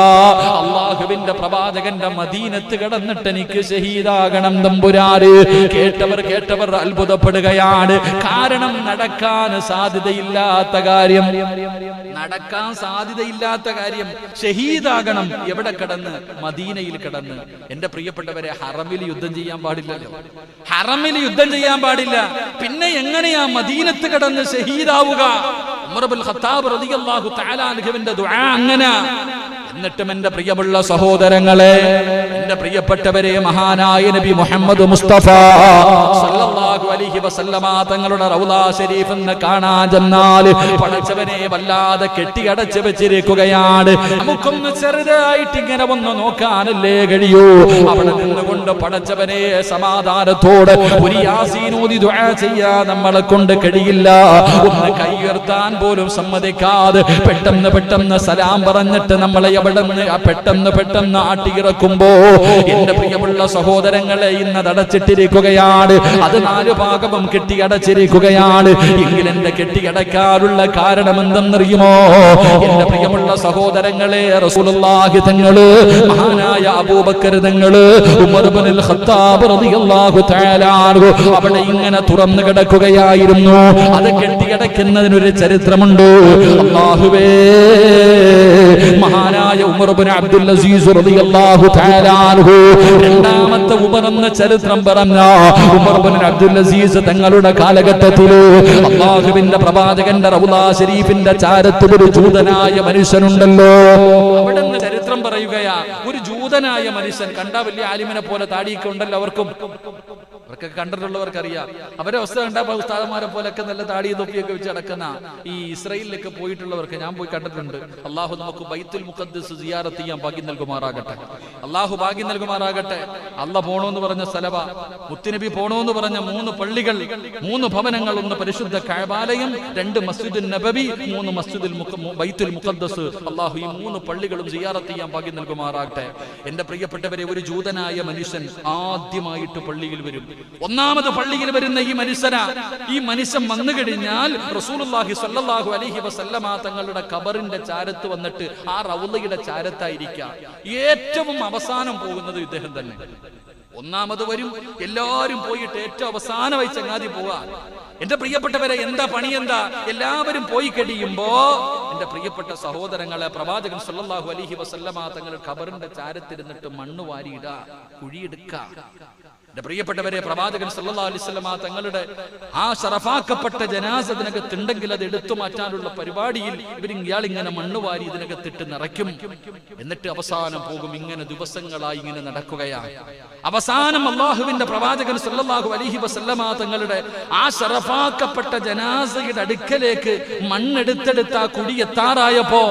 അല്ലാഹുവിന്റെ പ്രവാചകന്റെ മദീനത്ത് കിടന്നിട്ട് എനിക്ക് ഷഹീദാകണം തമ്പുരാന്. കേട്ടവർ അത്ഭുതപ്പെടുകയാണ്. കാരണം നടക്കാൻ സാധ്യതയില്ലാത്ത കാര്യം, ഷഹീദാകണം എവിടെ കിടന്ന്? മദീനയിൽ കിടന്ന്. എന്റെ പ്രിയപ്പെട്ടവരെ, ഹറമിൽ യുദ്ധം ചെയ്യാൻ പാടില്ലല്ലോ, ഹറമിൽ യുദ്ധം ചെയ്യാൻ പാടില്ല. പിന്നെ എങ്ങനെയാ മദീനത്ത് കിടന്ന് ഷഹീദാവുക? ഉമർ ഇബ്നുൽ ഖത്താബ് റളിയല്ലാഹു തആല അൻഹുവിന്റെ ദുആ അങ്ങനെ. എന്നിട്ടും എന്റെ പ്രിയമുള്ള സഹോദരങ്ങളെ, എന്റെ പ്രിയപ്പെട്ടവരെ, മഹാനായ നബി മുഹമ്മദ് മുസ്തഫ സല്ലല്ലാഹു അലൈഹി വസല്ലമ തങ്ങളുടെ റൗളാ ശരീഫ് എന്ന് കാണാൻ ചെന്നാൽ പടച്ചവനെ വല്ലാതെ കെട്ടിയടച്ച് വെച്ചിരിക്കുകയാണ്. നമുക്കൊന്ന് ചെറുതായിട്ട് ഇങ്ങനെ ഒന്ന് നോക്കാനല്ലേ കഴിയൂ. അവിടെ നിന്നുകൊണ്ട് പടച്ചവനെ സമാധാനത്തോടെ ഒരു യാസീൻ ഓതി ദുആ ചെയ്യാൻ നമ്മളെ കൊണ്ട് കഴിയില്ല. ഒന്ന് കൈയുയർത്താൻ പോലും സമ്മതിക്കാതെ പെട്ടെന്ന് സലാം പറഞ്ഞിട്ട് നമ്മളെ പെട്ടെന്ന് ആട്ടിയിറക്കുമ്പോ എന്റെ പ്രിയമുള്ള സഹോദരങ്ങളെ, ഇന്ന് അടച്ചിട്ടിരിക്കുകയാണ്. അത് 4 ഭാഗവും കെട്ടിയടച്ചിരിക്കുകയാണ്. എങ്കിൽ എന്റെ കെട്ടിയടക്കാനുള്ള കാരണം എന്തെന്നറിയുമോ? എന്റെ പ്രിയമുള്ള സഹോദരങ്ങളെ, റസൂലുള്ളാഹി തങ്ങള്, മഹാനായ അബൂബക്കർ തങ്ങള്, ഉമർ ഇബ്നുൽ ഖത്താബ് റളിയല്ലാഹു തആല അൻഹു അവിടെ ഇങ്ങനെ തുറന്നു കിടക്കുകയായിരുന്നു. അത് കെട്ടിയടക്കുന്നതിനൊരു ചരിത്രമുണ്ട്. അല്ലാഹുവേ, മഹാനായ ഉമർ ഇബ്നു അബ്ദുൽ അസീസ് റളിയല്ലാഹു തആല അൻഹു, രണ്ടാമത്തെ ഉമർ എന്ന ചരിത്രം പറഞ്ഞ ഉമർ ഇബ്നു അബ്ദുൽ അസീസ് തങ്ങളുടെ കാലഘട്ടത്തിൽ അല്ലാഹുവിന്റെ പ്രവാചകന്റെ റൗളാ ശരീഫിന്റെ ചാരത്തിൽ ഒരു ജൂതനായ മനുഷ്യനുണ്ടല്ലോ. അവിടെ നിന്ന് ചരിത്രം പറയുകയാ, ഒരു ജൂതനായ മനുഷ്യൻ, കണ്ടാ വലിയ ആലിമിനെ പോലെ താടിയൊക്കെ ഉണ്ടല്ലോ, അവർക്കൊക്കെ കണ്ടിട്ടുള്ളവർക്കറിയാം. അവരെ അവസ്ഥ കണ്ടാ ഉസ്താദന്മാരെ പോലൊക്കെ നല്ല താടി തൊപ്പിയൊക്കെ വെച്ച് നടക്കുന്ന ഈ ഇസ്രായേലിലൊക്കെ പോയിട്ടുള്ളവർക്ക് ഞാൻ പോയി കണ്ടിട്ടുണ്ട്. അള്ളാഹു നമുക്ക് ബൈത്തുൽ മുഖദ്ദസ് സിയാറത്ത് ചെയ്യാൻ ഭാഗ്യം നൽകുമാറാകട്ടെ. അള്ളാഹു ഭാഗ്യം നൽകുമാറാകട്ടെ. അല്ല പോണോന്ന് പറഞ്ഞ സ്ഥലവ, മുത്തുനബി പോണോന്ന് പറഞ്ഞ 3 പള്ളികൾ, 3 ഭവനങ്ങൾ, 1 പരിശുദ്ധ കഅബാലയം, 2 മസ്ജിദുൻ നബവി, 3 ബൈത്തുൽ മുഖദ്ദസ്. അള്ളാഹു ഈ 3 പള്ളികളും സിയാറത്ത് ചെയ്യാൻ ഭാഗ്യം നൽകുമാറാകട്ടെ. എന്റെ പ്രിയപ്പെട്ടവരെ, ഒരു ജൂതനായ മനുഷ്യൻ ആദ്യമായിട്ട് പള്ളിയിൽ വരും. ഒന്നാമത് പള്ളിയിൽ വരുന്ന ഈ മനുഷ്യൻ വന്നു കഴിഞ്ഞാൽ റസൂലുള്ളാഹി സ്വല്ലല്ലാഹു അലൈഹി വസല്ലമ തങ്ങളുടെ ഖബറിന്റെ ചാരത്ത് വന്നിട്ട് ആ റൗളയുടെ ചാരത്തായിരിക്കാം. ഏറ്റവും അവസാനം പോകുന്നത് ഇദ്ദേഹം തന്നെ. ഒന്നാമത് വരും, എല്ലാവരും പോയിട്ട് ഏറ്റവും അവസാനമായി ചങ്ങാതി പോവാ. എന്റെ പ്രിയപ്പെട്ടവരെ, എന്താ പണി? എന്താ? എല്ലാവരും പോയി കഴിയുമ്പോ എന്റെ പ്രിയപ്പെട്ട സഹോദരങ്ങളെ, പ്രവാചകൻ സല്ലല്ലാഹു അലൈഹി വസല്ലമ തങ്ങൾ ഖബറിന്റെ ചാരത്തിരുന്നിട്ട് മണ്ണ് വാരിയിട, കുഴിയെടുക്ക. എന്റെ പ്രിയപ്പെട്ടവരെ, പ്രവാചകൻ സല്ലല്ലാഹു അലൈഹി വസല്ലമ തങ്ങളുടെ ആ ശറഫാക്കപ്പെട്ട ജനാസ ഇതിനകത്തുണ്ടെങ്കിൽ അത് എടുത്തു മാറ്റാനുള്ള പരിപാടിയിൽ ഇയാളിങ്ങനെ മണ്ണ് വാരി ഇതിനകത്തിട്ട് നിറയ്ക്കും. എന്നിട്ട് അവസാനം പോകും. ഇങ്ങനെ ദിവസങ്ങളായി ഇങ്ങനെ നടക്കുകയാണ്. അവസാനം അള്ളാഹുവിന്റെ പ്രവാചകൻ സല്ലല്ലാഹു അലൈഹി വസല്ലമ തങ്ങളുടെ ആ ശറഫാക്കപ്പെട്ട ജനാസയുടെ അടുക്കലേക്ക് മണ്ണെടുത്തെടുത്ത ആ കുടി എത്താറായപ്പോ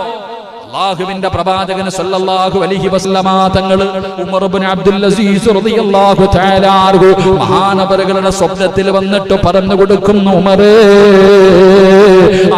അല്ലാഹുവിന്റെ പ്രവാചകൻ സല്ലല്ലാഹു അലൈഹി വസല്ലമ തങ്ങൾ ഉമർ ഇബ്നു അബ്ദുൽ അസീസ് റളിയല്ലാഹു തആല അൻഹു മഹാനവറുകളുടെ സ്വപ്നത്തിൽ വന്നിട്ട് പറഞ്ഞു കൊടുക്കുന്നു, ഉമറേ,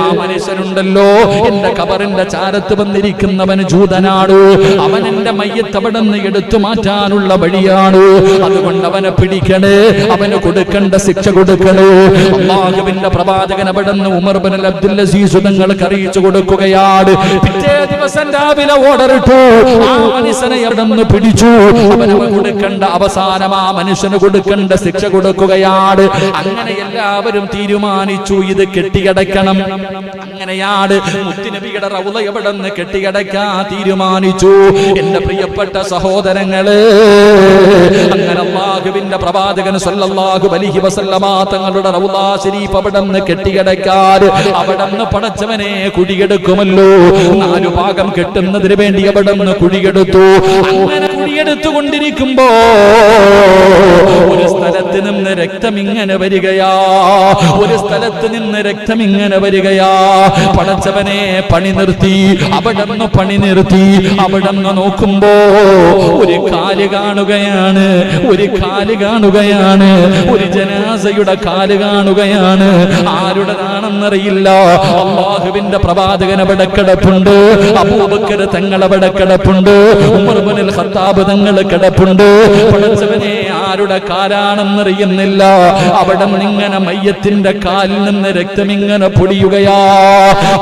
ആ മനുഷ്യനുണ്ടല്ലോ, എന്റെ ഖബറിന്റെ ചാരത്ത് വന്നിരിക്കുന്നവൻ ജൂതനാണ്. അവൻ എന്റെ മയ്യത്ത് അവിടെ നിന്ന് എടുത്തു മാറ്റാനുള്ള വഴിയാണ്. അതുകൊണ്ട് അവനെ പിടിക്കണേ, അവന് കൊടുക്കേണ്ട ശിക്ഷ കൊടുക്കണേ. അല്ലാഹുവിന്റെ പ്രവാചകൻ അവിടെ നിന്ന് ഉമർ ഇബ്നു അബ്ദുൽ അസീസ് തങ്ങൾക്ക് അറിയിച്ചു കൊടുക്കുകയാണ്. പിറ്റേ ദിവസം രാവിലെ ഓർഡറിട്ടു, ആ മനുഷ്യനെ അവിടെ നിന്ന് പിടിച്ചു. അവന് കൊടുക്കേണ്ട അവസാനം ആ മനുഷ്യന് കൊടുക്കേണ്ട ശിക്ഷ കൊടുക്കുകയാണ്. അങ്ങനെ എല്ലാവരും തീരുമാനിച്ചു, ഇത് കെട്ടിയടക്കണം. അങ്ങനെയാണ് മുത്തുനബിയുടെ റൗള എവിടെ നിന്ന് കെട്ടിയടക്കാൻ തീരുമാനിച്ചു. എന്റെ പ്രിയപ്പെട്ട സഹോദരങ്ങളെ, അങ്ങനെ അല്ലാഹുവിന്റെ പ്രവാചകൻ സല്ലല്ലാഹു അലൈഹി വസല്ലമ തങ്ങളുടെ റൗള ശരീഫ് അവിടെ നിന്ന് കെട്ടിയടക്കാൻ അവിടെ നിന്ന് പടച്ചവനെ കുഴിയെടുക്കുമല്ലോ. 4 ഭാഗം കെട്ടുന്നതിന് വേണ്ടി അവിടെ നിന്ന് കുഴിയെടുത്തു. അങ്ങനെ കുഴിയെടുത്തുകൊണ്ടിരിക്കുമ്പോ ഒരു സ്ഥലത്ത് നിന്ന് രക്തം ഇങ്ങനെ വരികയാ, ഒരു സ്ഥലത്ത് നിന്ന് രക്തം ഇങ്ങനെ വരികയാ. പടച്ചവനെ പണി നിർത്തി, അവിടെ നിന്ന് പണി നിർത്തി. അവിടെ നിന്ന് നോക്കുമ്പോ ഒരു കാല് കാണുകയാണ്, ഒരു കാല് കാണുകയാണ്, ഒരു ജനാസയുടെ കാല് കാണുകയാണ്. ആരുടേതാണെന്നറിയില്ല. അല്ലാഹുവിന്റെ പ്രവാചകൻ അവിടെ കിടപ്പുണ്ട്, അബൂബക്കർ തങ്ങൾ അവിടെ കിടപ്പുണ്ട്, ഉമർ ഇബ്നുൽ ഖത്താബ് തങ്ങൾ കിടപ്പുണ്ട്. പടച്ചവനെ ആരുടെ കാലാണെന്നറിയുന്നില്ല. അവിടെ നിന്നിങ്ങനെ മയ്യത്തിന്റെ കാലിൽ നിന്ന് രക്തം ഇങ്ങനെ പൊടിയുകയാ.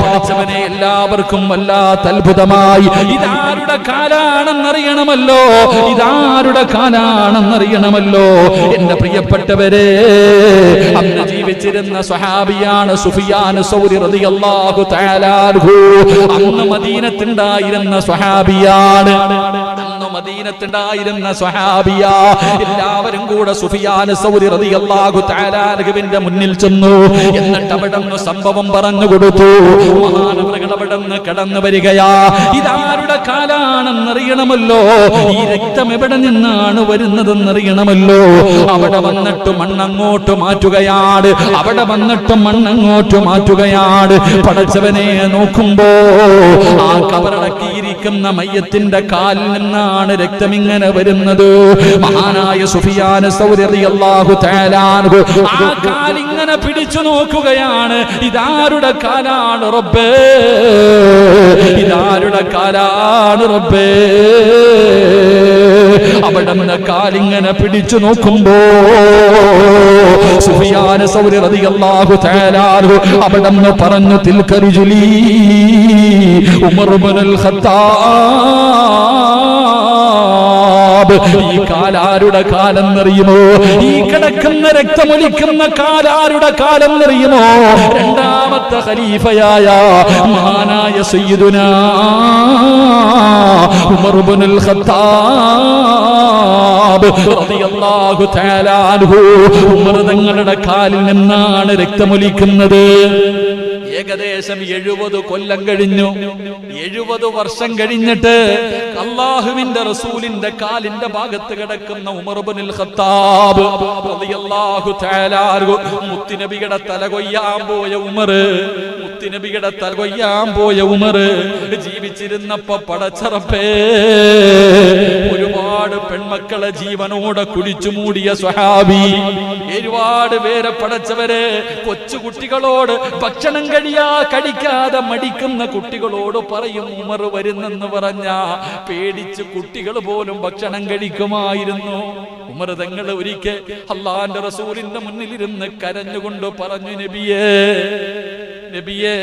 പടച്ചവനെ എല്ലാവർക്കും വല്ലാത്ത അത്ഭുതമായി. ഇതാരുടെ കാലാണെന്നറിയണമല്ലോ, ഇതാരുടെ കാലാണെന്നറിയണമല്ലോ. എന്റെ പ്രിയപ്പെട്ടവരെ, അന്ന് ജീവിച്ചിരുന്ന സ്വഹാബിയാണ് സുഫിയാൻ സൗരി റളിയല്ലാഹു തആല അൻഹു. അന്ന് മദീനത്തുണ്ടായിരുന്ന സ്വഹാബിയാണ്, അന്ന് മദീനത്തുണ്ടായിരുന്ന സ്വഹാബിയ. എല്ലാവരും കൂടെ സുഫിയാൻ സൗരി റളിയല്ലാഹു തആല അൻഹുവിന്റെ മുന്നിൽ ചെന്നു. എന്നിട്ട് അവിടെ നിന്ന് സംഭവം പറഞ്ഞു കൊടുത്തു. മഹാനവറുകൾ അവിടെ നിന്ന് കടന്നു വരികയാ. ഇതാരുടെ കാലാണെന്നറിയണമല്ലോ, ഈ രക്തം എവിടെ നിന്നാണ് വരുന്നതെന്നറിയണമല്ലോ. അവിടെ വന്നിട്ട് മണ്ണങ്ങോട്ട് മാറ്റുകയാണ്, അവിടെ വന്നിട്ട് മണ്ണങ്ങോട്ട് മാറ്റുകയാണ്. പടച്ചവനെ നോക്കുമ്പോ ആ കബറടക്കിയിരിക്കുന്ന മയ്യത്തിന്റെ കാലിൽ നിന്നാണ് രക്തം ഇങ്ങനെ വരുന്നത്. മഹാനായ സുഫിയാൻ സൗരി റളിയല്ലാഹു തആല അൻഹു ആ കാലിങ്ങനെ പിടിച്ചു നോക്കുകയാണ്. ഇതാരുടെ കാലാണ് റബ്ബേ, ഇതാരുടെ കാലാണ് റബ്ബേ. അവിടെ നിന്ന് കാലിങ്ങനെ പിടിച്ചു നോക്കുമ്പോ സുഫിയാൻ സൗരി റളിയല്ലാഹു തആല അൻഹു അവിടെ നിന്ന് പറഞ്ഞു, തിൽക റുജുലി ഉമർ ഇബ്നുൽ ഖത്താബ്. ഈ കാലാരുടെ കാലെന്നറിയുമോ? ഈ കിടക്കുന്ന രക്തമൊലിക്കുന്ന കാലാരുടെ കാലെന്നറിയുമോ? രണ്ടാമത്തെ ഖലീഫയായ മഹാനായ സയ്യിദുനാ ഉമർ ഇബ്നുൽ ഖത്താബ് റളിയല്ലാഹു തആല അൻഹു. ഉമർ തങ്ങളുടെ കാലിൽ നിന്നാണ് രക്തമൊലിക്കുന്നത്. ഏകദേശം 70 കൊല്ലം കഴിഞ്ഞു. 70 വർഷം കഴിഞ്ഞിട്ട് അല്ലാഹുവിന്റെ റസൂലിന്റെ കാലിന്റെ ഭാഗത്ത് കിടക്കുന്ന ഉമർ ഇബ്നുൽ ഖത്താബ് റളിയല്ലാഹു തആല അൻഹു മുത്തുനബിയുടെ തല കൊയ്യാൻ പോയ ഉമർ, മുത്തുനബിയുടെ തല കൊയ്യാൻ പോയ ഉമർ ജീവിച്ചിരുന്നപ്പോ പടച്ചറപ്പേ ഒരുപാട് പെൺമക്കളെ ജീവനോടെ കുടിച്ചു മൂടിയ സ്വഹാബി. ഒരുപാട് പേരെ പടച്ചവരെ കൊച്ചു കുട്ടികളോട് ഭക്ഷണം കടിക്കാതെ മടിക്കുന്ന കുട്ടികളോട് പറയും ഉമർ വരുന്നെന്ന് പറഞ്ഞ പേടിച്ച് കുട്ടികൾ പോലും ഭക്ഷണം കഴിക്കുമായിരുന്നു. ഉമർ തങ്ങൾ ഒരിക്കൽ അല്ലാഹുവിന്റെ റസൂലിന്റെ മുന്നിലിരുന്ന് കരഞ്ഞുകൊണ്ട് പറഞ്ഞു, നബിയേ, നബിയേ,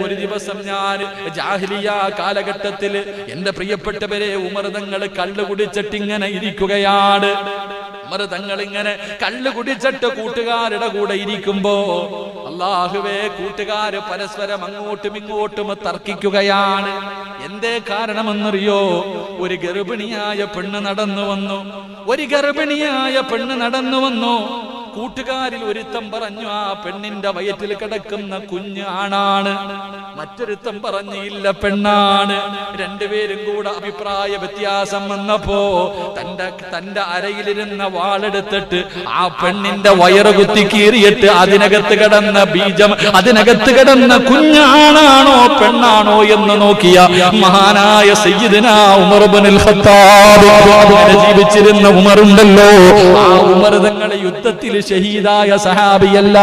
ഒരു ദിവസം ഞാൻ ജാഹിലിയ കാലഘട്ടത്തിൽ എന്റെ പ്രിയപ്പെട്ടവരെ ഉമർ തങ്ങൾ കള്ളു കുടിച്ചിട്ട് ഇങ്ങനെ ഇരിക്കുകയാണ്. ഉമർ തങ്ങൾ ഇങ്ങനെ കള്ളു കുടിച്ചിട്ട് കൂട്ടുകാരുടെ കൂടെ ഇരിക്കുമ്പോ അല്ലാഹുവേ കൂട്ടുകാര് പരസ്പരം അങ്ങോട്ടും ഇങ്ങോട്ടും തർക്കിക്കുകയാണ്. എന്തേ കാരണമെന്നറിയോ? ഒരു ഗർഭിണിയായ പെണ്ണ് നടന്നു വന്നു. കൂട്ടുകാരിൽ ഒരുത്തം പറഞ്ഞു ആ പെണ്ണിന്റെ വയറ്റിൽ കിടക്കുന്ന കുഞ്ഞ് ആണാണ്. മറ്റൊരുത്തം പറഞ്ഞു ഇല്ല പെണ്ണാണ്. രണ്ടുപേരും കൂടെ അഭിപ്രായ വ്യത്യാസം വന്നപ്പോ തന്റെ അരയിലിരുന്ന വാളെടുത്തിട്ട് ആ പെണ്ണിന്റെ വയറ് കുത്തി കീറിയിട്ട് അതിനകത്ത് കിടന്ന ബീജം, അതിനകത്ത് കിടന്ന കുഞ്ഞാണാണോ പെണ്ണാണോ എന്ന് നോക്കിയ മഹാനായ സയ്യിദുനാ ഉമർ ഇബ്നുൽ ഖത്താബ് ജീവിച്ചിരുന്ന ഉമറുണ്ടല്ലോ, ആ ഉമർ തങ്ങളെ യുദ്ധത്തിൽ ഷഹീദായ സഹാബിയല്ല,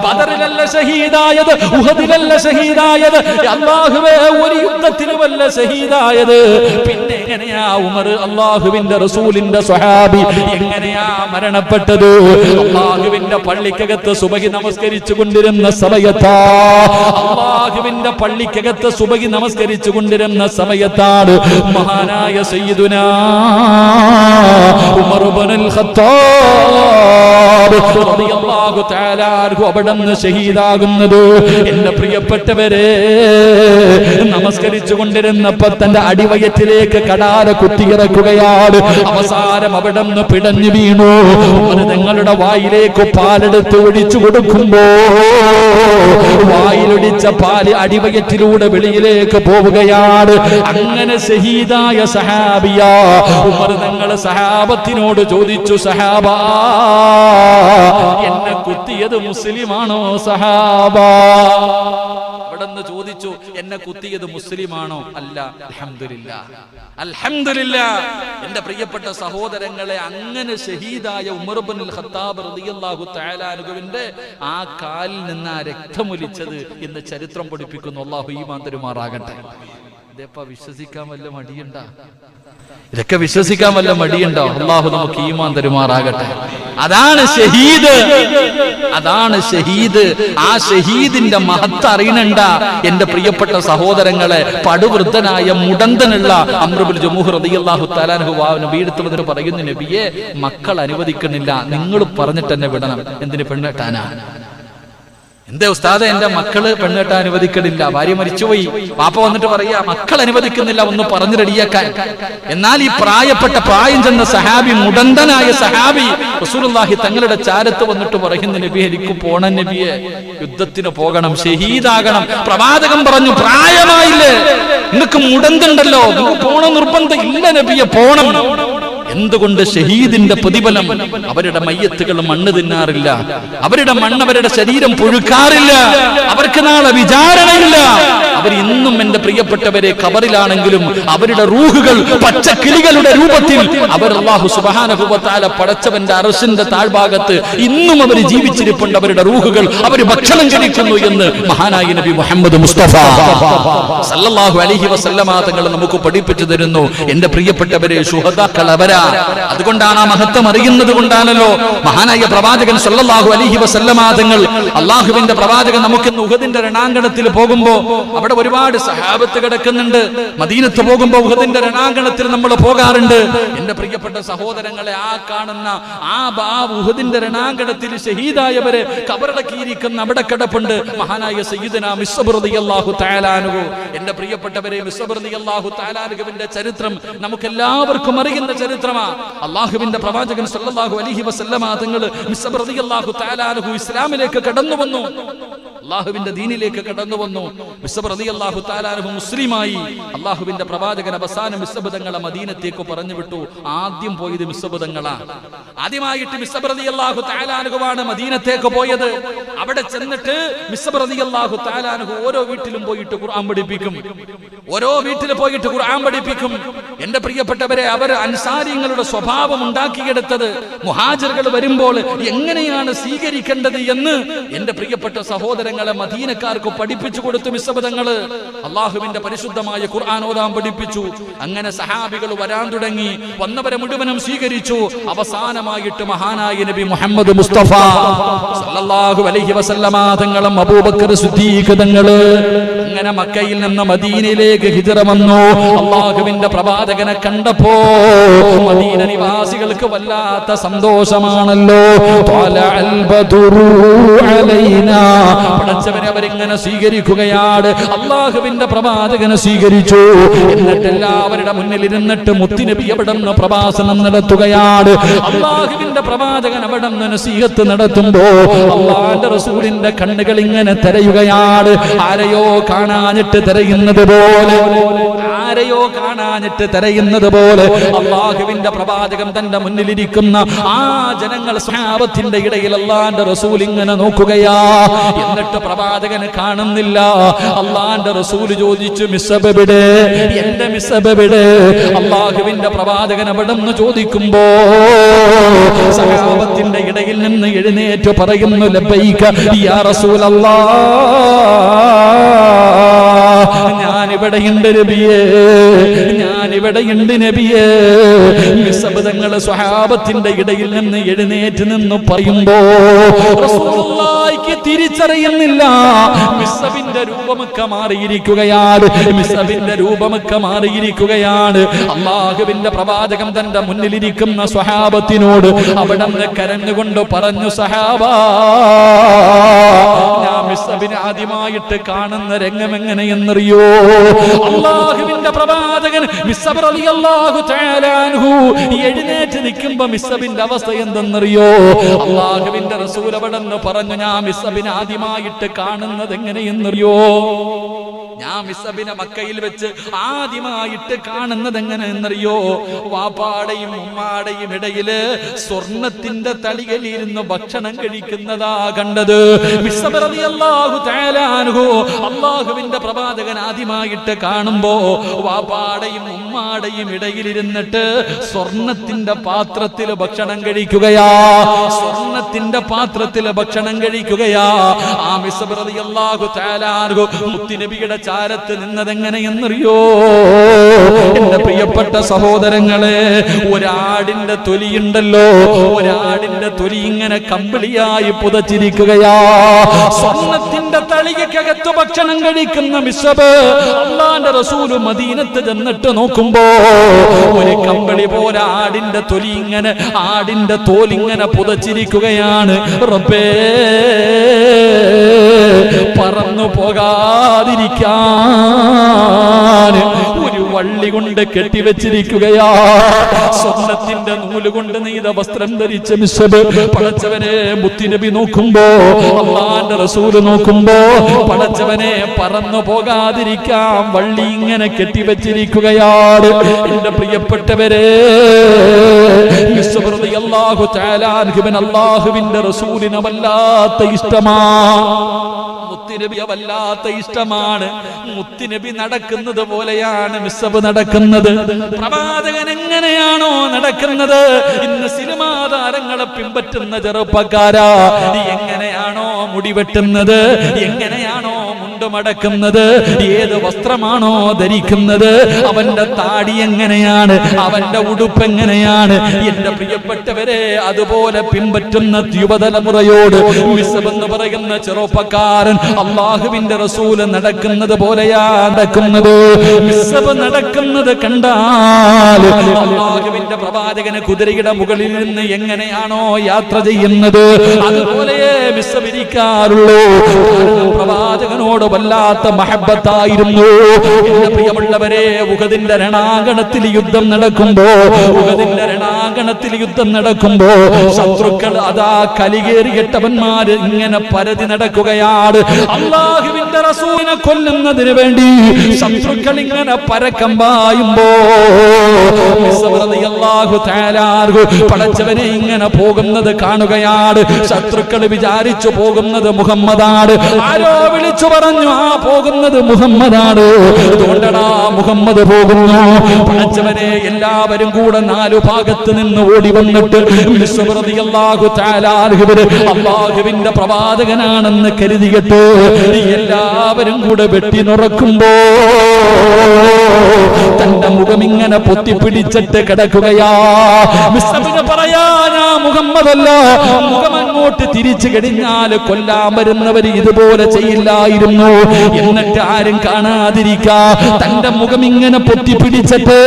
ബദറിലല്ല ഷഹീദായത്, ഉഹദിലല്ല ഷഹീദായത്, അല്ലാഹുവേ ഒരു യുദ്ധത്തിലുമല്ല ഷഹീദായത്. പിന്നെ എങ്ങനെയാ ഉമർ അല്ലാഹുവിന്റെ റസൂലിന്റെ സ്വഹാബി എങ്ങനെയാ മരണപ്പെട്ടത്? അല്ലാഹുവിന്റെ പള്ളിക്കകത്ത് സുബഹി നമസ്കരിച്ചു കൊണ്ടിരുന്ന സമയത്താ, അല്ലാഹുവിന്റെ പള്ളിക്കകത്ത് സുബഹി നമസ്കരിച്ചു കൊണ്ടിരുന്ന സമയത്താണ് മഹാനായ സയ്യിദുനാ ഉമർ ഇബ്നുൽ ഖത്താബ് റളിയല്ലാഹു തആല അൻഹു അവിടുന്ന് ഷഹീദാകുന്നത്. എന്റെ പ്രിയപ്പെട്ടവരെ, നമസ്കരിച്ചു കൊണ്ടിരുന്നപ്പോ തന്റെ അടിവയറ്റിലേക്ക് കടാര കുത്തിയിറക്കുകയാണ്. അവസാനം അവിടുന്ന് പിടഞ്ഞു വീണു. തങ്ങളുടെ വായിലേക്ക് പാലെടുത്ത് ഒഴിച്ചു കൊടുക്കുമ്പോ വായിലൊടിച്ച പാല് അടിവയറ്റിലൂടെ വെളിയിലേക്ക് പോവുകയാണ്. അങ്ങനെ ഷഹീദായ സഹാബിയ ഉമർ തങ്ങൾ സഹാബത്തിനോട് ചോദിച്ചു, സഹാബാ എന്നെ കുത്തിയത് മുസ്ലിമാണോ സഹാബ? അവിടെന്ന് ചോദിച്ചു, എന്നെ കുത്തിയത് മുസ്ലിമാണോ? അല്ല. അൽഹംദുലില്ലാഹ്, അൽഹംദുലില്ലാഹ്. എന്റെ പ്രിയപ്പെട്ട സഹോദരങ്ങളെ, അങ്ങനെ ഷഹീദായ ഉമർ ഇബ്നുൽ ഖത്താബ് റളിയല്ലാഹു തആല അൻഹുവിന്റെ ആ കാലിൽ നിന്ന് ആ രക്തമൊലിച്ചത് എന്ന് ചരിത്രം പഠിപ്പിക്കുന്നു. അല്ലാഹു ഈമാൻ തരുമാറാകട്ടെ. ഇതേപ്പ വിശ്വസിക്കാൻ വല്ല മടിയുണ്ടോ? ഇതൊക്കെ വിശ്വസിക്കാൻ വല്ല മടിയുണ്ടോ? അല്ലാഹു നമുക്ക് ഈമാൻ തരുമാറാകട്ടെ. അതാണ് ഷഹീദ്, അതാണ് ഷഹീദ്. ആ ഷഹീദിന്റെ മഹത്വം അറിയണണ്ട എന്റെ പ്രിയപ്പെട്ട സഹോദരങ്ങളെ. പടുവൃദ്ധനായ മുടന്തനുള്ള അംർ ഇബ്നുൽ ജമൂഹ് റളിയല്ലാഹു തആല അൻഹു നബിയെടുത്ത് വന്നിട്ട് പറയുന്നു, നബിയെ മക്കൾ അനുവദിക്കുന്നില്ല, നിങ്ങൾ പറഞ്ഞിട്ട് എന്നെ വിടണം. എന്തിന്? പെണ്ണെട്ടാനാ. എന്തേ ഉസ്താദെ, എന്റെ മക്കള് പെണ്ണെട്ടാൻ അനുവദിക്കണില്ല, ഭാര്യ മരിച്ചുപോയി, പാപ്പ വന്നിട്ട് പറയാ മക്കൾ അനുവദിക്കുന്നില്ല, ഒന്ന് പറഞ്ഞു റെഡിയാക്കാൻ. എന്നാൽ ഈ പ്രായം ചെന്ന സഹാബി, മുടന്തനായ സഹാബി റസൂലുള്ളാഹി തങ്ങളുടെ ചാരത്ത് വന്നിട്ട് പറയുന്നു, നബിയെ എനിക്ക് പോണം, നബിയെ യുദ്ധത്തിന് പോകണം, ഷഹീദാകണം. പ്രവാചകൻ പറഞ്ഞു, പ്രായമായില്ലേ, നിങ്ങൾക്ക് മുടന്തുണ്ടല്ലോ, നിങ്ങൾക്ക് പോണം നിർബന്ധം ഇല്ല നബിയെ, പോണം. എന്തുകൊണ്ട്? ഷഹീദിന്റെ പ്രതിഫലം. അവരുടെ മയ്യത്തുകൾ മണ്ണ് തിന്നാറില്ല, അവരുടെ മണ്ണ് അവരുടെ ശരീരം പുഴുക്കാറില്ല, അവർക്ക് നാളെ വിചാരണയില്ല. അവർ ഇന്നും എന്റെ പ്രിയപ്പെട്ടവരെ ഖബറിലാണെങ്കിലും അവരുടെ റൂഹുകൾ പച്ചക്കിളികളുടെ രൂപത്തിൽ അവർ അല്ലാഹു സുബ്ഹാനഹു വ തആല പടച്ചവന്റെ അർശിന്റെ താഴ്ഭാഗത്ത് ഇന്നും അവർ ജീവിച്ചിരിപ്പുണ്ട്. അവരുടെ റൂഹുകൾ അവർ ഭക്ഷണം കഴിക്കുന്നു എന്ന് മഹാനായ നബി മുഹമ്മദ് മുസ്തഫ സല്ലല്ലാഹു അലൈഹി വസല്ലമ തങ്ങൾ നമുക്ക് പഠിപ്പിച്ചു തരുന്നു. എന്റെ പ്രിയപ്പെട്ടവരെ, ശുഹദാക്കൾ അവരാ. അതുകൊണ്ടാണ് ആ മഹത്വം അറിയുന്നത് കൊണ്ടാണല്ലോ മഹാനായ പ്രവാചകൻ സല്ലല്ലാഹു അലൈഹി വസല്ലമ തങ്ങൾ, അല്ലാഹുവിന്റെ പ്രവാചകൻ നമുക്ക് ഉഹദിന്റെ രണാങ്കണത്തിൽ പോകുമ്പോ അവിടെ ഒരുപാട് സഹാബത്ത് കിടക്കുന്നുണ്ട്. മദീനത്ത് പോകുമ്പോ ഉഹദിന്റെ രണാങ്കണത്തിൽ നമ്മൾ പോകാറുണ്ട്. എന്റെ പ്രിയപ്പെട്ട സഹോദരങ്ങളെ, ആ കാണുന്ന ആ ഉഹദിന്റെ രണാങ്കണത്തിൽ ഷഹീദായവരെ കബറടക്കിയിരിക്കുന്ന അവിടെ കിടപ്പുണ്ട് മഹാനായ സയ്യിദുനാ മിസ്അബ് റളിയല്ലാഹു തആല അൻഹു. എന്റെ പ്രിയപ്പെട്ടവരെ, മിസ്അബ് റളിയല്ലാഹു തആല അൻഹുവിന്റെ ചരിത്രം നമുക്ക് എല്ലാവർക്കും അറിയുന്ന ചരിത്രമാണ്. അല്ലാഹുവിന്റെ പ്രവാചകൻ സല്ലല്ലാഹു അലൈഹി വസല്ലമ തങ്ങൾ മിസ്അബ് റളിയല്ലാഹു തആല അൻഹു ഇസ്ലാമിലേക്ക് കടന്നു വന്നു, അല്ലാഹുവിന്റെ ദീനിലേക്ക് കടന്നു വന്നു. മിസ്അബ് റളിയല്ലാഹു തആല അൻഹു മുസ്ലിമായി. അല്ലാഹുവിന്റെ പ്രവാചകൻ അവസാനം മിസ്അബ് തങ്ങളെ മദീനത്തേക്ക് പറഞ്ഞു വിട്ടു. ആദ്യം പോയത് മിസ്അബ് തങ്ങളാണ്. ആദ്യമായിട്ട് മിസ്അബ് റളിയല്ലാഹു തആല അൻഹുവാണ് മദീനത്തേക്ക് പോയത്. അവിടെ ചെന്നിട്ട് മിസ്അബ് റളിയല്ലാഹു തആല അൻഹു ഓരോ വീട്ടിലും പോയിട്ട് ഖുർആൻ പഠിപ്പിക്കും, ഓരോ വീട്ടിൽ പോയിട്ട് ഖുർആൻ പഠിപ്പിക്കും. എന്റെ പ്രിയപ്പെട്ടവരെ, അവർ അൻസാരിങ്ങളുടെ സ്വഭാവം ഉണ്ടാക്കിയെടുത്തത് മുഹാജിറുകൾ വരുമ്പോൾ എങ്ങനെയാണ് സ്വീകരിക്കേണ്ടത് എന്ന് എന്റെ പ്രിയപ്പെട്ട സഹോദരങ്ങൾ പ്രവർത്തനങ്ങളെ മദീനക്കാർക്ക് പഠിപ്പിച്ചു കൊടുത്തു മിസ്അബ് തങ്ങള്. അള്ളാഹുവിന്റെ പരിശുദ്ധമായ ഖുർആൻ ഓതാൻ പഠിപ്പിച്ചു. അങ്ങനെ സഹാബികൾ വരാൻ തുടങ്ങി. വന്നവരെ മുഴുവനും സ്വീകരിച്ചു. അവസാനമായിട്ട് മഹാനായ നബി മുഹമ്മദ് മുസ്തഫ സല്ലല്ലാഹു അലൈഹി വസല്ലമ തങ്ങളും അബൂബക്കർ സിദ്ദീഖ് തങ്ങള് അങ്ങനെ മക്കയിൽ നിന്ന് മദീനയിലേക്ക് ഹിജ്റ വന്നു. അള്ളാഹുവിന്റെ പ്രവാചകനെ കണ്ടപ്പോ മദീന നിവാസികൾക്ക് വല്ലാത്ത സന്തോഷമാണല്ലോ. പടച്ചവനെ അവരിങ്ങനെ സ്വീകരിക്കുകയാണ്. അള്ളാഹുവിന്റെ പ്രവാചകനെ സ്വീകരിച്ചു. എന്നിട്ട് എല്ലാവരുടെ മുന്നിൽ ഇരുന്നിട്ട് മുത്തുനബി അവിടെ നിന്ന് പ്രഭാഷണം നടത്തുകയാണ്. അള്ളാഹുവിന്റെ പ്രവാചകൻ അവിടെ നിന്ന് നസീഹത്ത് നടത്തുമ്പോ അള്ളാഹുവിന്റെ റസൂലിന്റെ കണ്ണുകൾ ഇങ്ങനെ തിരയുകയാണ്. ആരെയോ കാണാനിട്ട് തിരയുന്നത് പോലെ, ആരെയോ കാണാനിട്ട് തിരയുന്നത് പോലെ അള്ളാഹുവിന്റെ പ്രവാചകൻ തന്റെ മുന്നിലിരിക്കുന്ന ആ ജനങ്ങൾ സ്വഹാബത്തിന്റെ ഇടയിൽ അള്ളാന്റെ റസൂൽ ഇങ്ങനെ നോക്കുകയാ. എന്നിട്ട് പ്രവാചകന് കാണുന്നില്ല. അള്ളാന്റെ റസൂൽ ചോദിച്ചു, മിസ്അബ് എവിടെ? എന്റെ മിസ്അബ് എവിടെ? അള്ളാഹുവിന്റെ പ്രവാചകൻ അവിടെ നിന്ന് ചോദിക്കുമ്പോ സ്വഹാബത്തിന്റെ ഇടയിൽ നിന്ന് എഴുന്നേറ്റ് പറയുന്നു, ലബ്ബൈക യാ റസൂലല്ലാഹ്, ഞാനിവിടെയുണ്ട് നബിയേ, ഞാനിവിടെയുണ്ട് നബിയേ. മിസ്അബ് തങ്ങൾ സ്വഹാബത്തിന്റെ ഇടയിൽ നിന്ന് എഴുന്നേറ്റ് നിന്ന് പറയുമ്പോ റസൂലുള്ളാഹിക്ക് തിരിച്ചറിയുന്നില്ല. മിസ്അബിന്റെ രൂപമൊക്കെ മാറിയിരിക്കുകയാണ്. മിസ്അബിന്റെ രൂപമൊക്കെ മാറിയിരിക്കുകയാണ്. അള്ളാഹുവിന്റെ പ്രവാചകൻ തന്റെ മുന്നിലിരിക്കുന്ന സ്വഹാബത്തിനോട് അവിടെ നിന്ന് കരഞ്ഞുകൊണ്ട് പറഞ്ഞു, സഹാബാ, ഞാൻ മിസ്അബിനെ ആദ്യമായിട്ട് കാണുന്ന രംഗം എങ്ങനെയെന്നറിയോ? അള്ളാഹുവിന്റെ പ്രവാചകൻ മിസ്അബ് റളിയല്ലാഹു തആല അൻഹു എഴുന്നേറ്റ് നിൽക്കുമ്പോ മിസ്അബിന്റെ അവസ്ഥ എന്തെന്നറിയോ? അള്ളാഹുവിന്റെ റസൂൽ അവിടെ നിന്ന് പറഞ്ഞു, ഞാൻ മിസ്അബിനെ ആദ്യമായിട്ട് കാണുന്നത് എങ്ങനെയെന്നറിയോ? ഞാൻ മിസ്അബിനെ മക്കയിൽ വെച്ച് ആദ്യമായിട്ട് കാണുന്നത് എങ്ങനെയെന്നറിയോ? വാപ്പാടെയും ഉമ്മാടെയും ഇടയില് സ്വർണത്തിന്റെ തളികയിലിരുന്ന് ഭക്ഷണം കഴിക്കുന്നതാ കണ്ടത്. മിസ്അബ് റളിയല്ലാഹു തആല അൻഹു അള്ളാഹുവിന്റെ പ്രവാചകൻ ആദ്യമായിട്ട് കാണുമ്പോ വാപ്പാടെയും ഉമ്മാടെയും ഇടയിലിരുന്നിട്ട് സ്വർണത്തിന്റെ പാത്രത്തിൽ ഭക്ഷണം കഴിക്കുകയാ. സ്വർണത്തിന്റെ പാത്രത്തിൽ ഭക്ഷണം കഴിക്കുകയാ. ആ മിസ്അബ് റളിയല്ലാഹു തആല അൻഹു മുത്തുനബിയുടെ ചാരത്ത് നിന്നതെങ്ങനെയെന്നറിയോ? എന്റെ പ്രിയപ്പെട്ട സഹോദരങ്ങളെ, ഒരാടിന്റെ തൊലിയുണ്ടല്ലോ, ഒരാടിന്റെ തൊലി ഇങ്ങനെ കമ്പിളിയായി പുതച്ചിരിക്കുകയാ. സ്വർണത്തിന്റെ തളികക്കകത്ത് ഭക്ഷണം കഴിക്കുന്ന മിസ്അബ് അല്ലാഹുവിന്റെ റസൂൽ മദീനത്ത് ചെന്നിട്ട് നോക്കുമ്പോ ഒരു കമ്പിളി പോലെ ആടിന്റെ തൊലി ഇങ്ങനെ, ആടിന്റെ തോലിങ്ങനെ പുതച്ചിരിക്കുകയാണ്. റബ്ബേ, പറന്നു പോകാതിരിക്കാൻ ഒരു വള്ളി കൊണ്ട് കെട്ടിവെച്ചിരിക്കുകയാ. സ്വർണത്തിന്റെ നൂല് കൊണ്ട് നെയ്ത വസ്ത്രം ധരിച്ച മിസ്അബ് പടച്ചവനെ മുത്തുനബി നോക്കുമ്പോ, അല്ലാഹുവിന്റെ റസൂല് നോക്കുമ്പോ പടച്ചവനെ പറന്നു പോകാതിരിക്കാൻ വള്ളി ഇങ്ങനെ കെട്ടിവെച്ചിരിക്കുകയാണ്. എന്റെ പ്രിയപ്പെട്ടവരെ, മിസ്അബ് റളിയല്ലാഹു തആല അൻഹുവിന് അല്ലാഹുവിന്റെ റസൂലിനെ വല്ലാത്ത ഇഷ്ടമാ. മുത്തുനബിയെ വല്ലാത്ത ഇഷ്ടമാണ്. മുത്തുനബി നടക്കുന്നത് പോലെയാണ് മിസ്അബ് നടക്കുന്നത്. പ്രവാചകൻ എങ്ങനെയാണോ നടക്കുന്നത്, ഇന്ന് സിനിമാ താരങ്ങളെ പിൻപറ്റുന്ന ചെറുപ്പക്കാരാ എങ്ങനെയാണോ മുടി വെട്ടുന്നത്, എങ്ങനെയാണോ മുണ്ട് മടക്കുന്നത്, ഏത് വസ്ത്രമാണോ ധരിക്കുന്നത്, അവന്റെ താടി എങ്ങനെയാണ്, അവന്റെ ഉടുപ്പ് എങ്ങനെയാണ്, എന്റെ പ്രിയപ്പെട്ടവരെ അതുപോലെ പിൻപറ്റുന്ന യുവതലമുറയോട് മിസ്അബ് എന്ന് പറയുന്ന ചെറുപ്പക്കാരൻ അള്ളാഹുവിന്റെ റസൂല് നടക്കുന്നത് പോലെയാ നടക്കുന്നത്. മിസ്അബ് നടക്കുന്നത് കണ്ടാൽ അള്ളാഹുവിന്റെ പ്രവാചകന് കുതിരയുടെ മുകളിൽ നിന്ന് എങ്ങനെയാണോ യാത്ര ചെയ്യുന്നത് അതുപോലെ മിസ്അബ് ഇരിക്കാറുള്ളൂ. പ്രവാചകനോട് വല്ലാത്ത മഹബത്തായിരുന്നു. എന്റെ പ്രിയമുള്ളവരെ, ഉഹദിന്റെ രണാങ്കണത്തിൽ യുദ്ധം നടക്കുമ്പോ, ഉഹദിന്റെ രണാങ്കണത്തിൽ യുദ്ധം നടക്കുമ്പോ ശത്രുക്കൾ അതാ കലികേറിയിട്ടവന്മാര് ഇങ്ങനെ പരതി നടക്കുകയാണ്. അല്ലാഹുവിന്റെ റസൂലിനെ കൊല്ലുന്നതിന് വേണ്ടി ശത്രുക്കൾ ഇങ്ങനെ പരക്കം പായുമ്പോ പടച്ചവനെ ഇങ്ങനെ പോകുന്നത് കാണുകയാണ്. ശത്രുക്കൾ വിചാരിച്ചു പോകുന്നത് മുഹമ്മദാണ്. ആരോ വിളിച്ചു പറഞ്ഞു, ആ പോകുന്നത് മുഹമ്മദാണ്. അതുകൊണ്ടടാ മുഹമ്മദ് പോകുന്നു. പടച്ചവനെ എല്ലാവരും കൂടെ നാലു ഭാഗത്ത് നിന്ന് നിന്ന് ഓടി വന്നിട്ട് മിസ്അബ് റളിയല്ലാഹു തആല അല്ലാഹുവിന്റെ പ്രവാചകനാണെന്ന് കരുതിയിട്ട് എല്ലാവരും കൂടെ വെട്ടി നുറക്കുമ്പോ തന്റെ മുഖം ഇങ്ങനെ പൊത്തിപ്പിടിച്ചിട്ട് കിടക്കുകയാ. മിസ്അബിന് പറയാ, ഞാൻ മുഹമ്മദല്ല. മുഖം അങ്ങോട്ട് തിരിച്ചു കഴിഞ്ഞാൽ കൊല്ലാൻ വരുന്നവര് ഇതുപോലെ ചെയ്യില്ലായിരുന്നു. എന്നിട്ട് ആരും കാണാതിരിക്കാ തന്റെ മുഖം ഇങ്ങനെ പൊത്തിപ്പിടിച്ചിട്ട്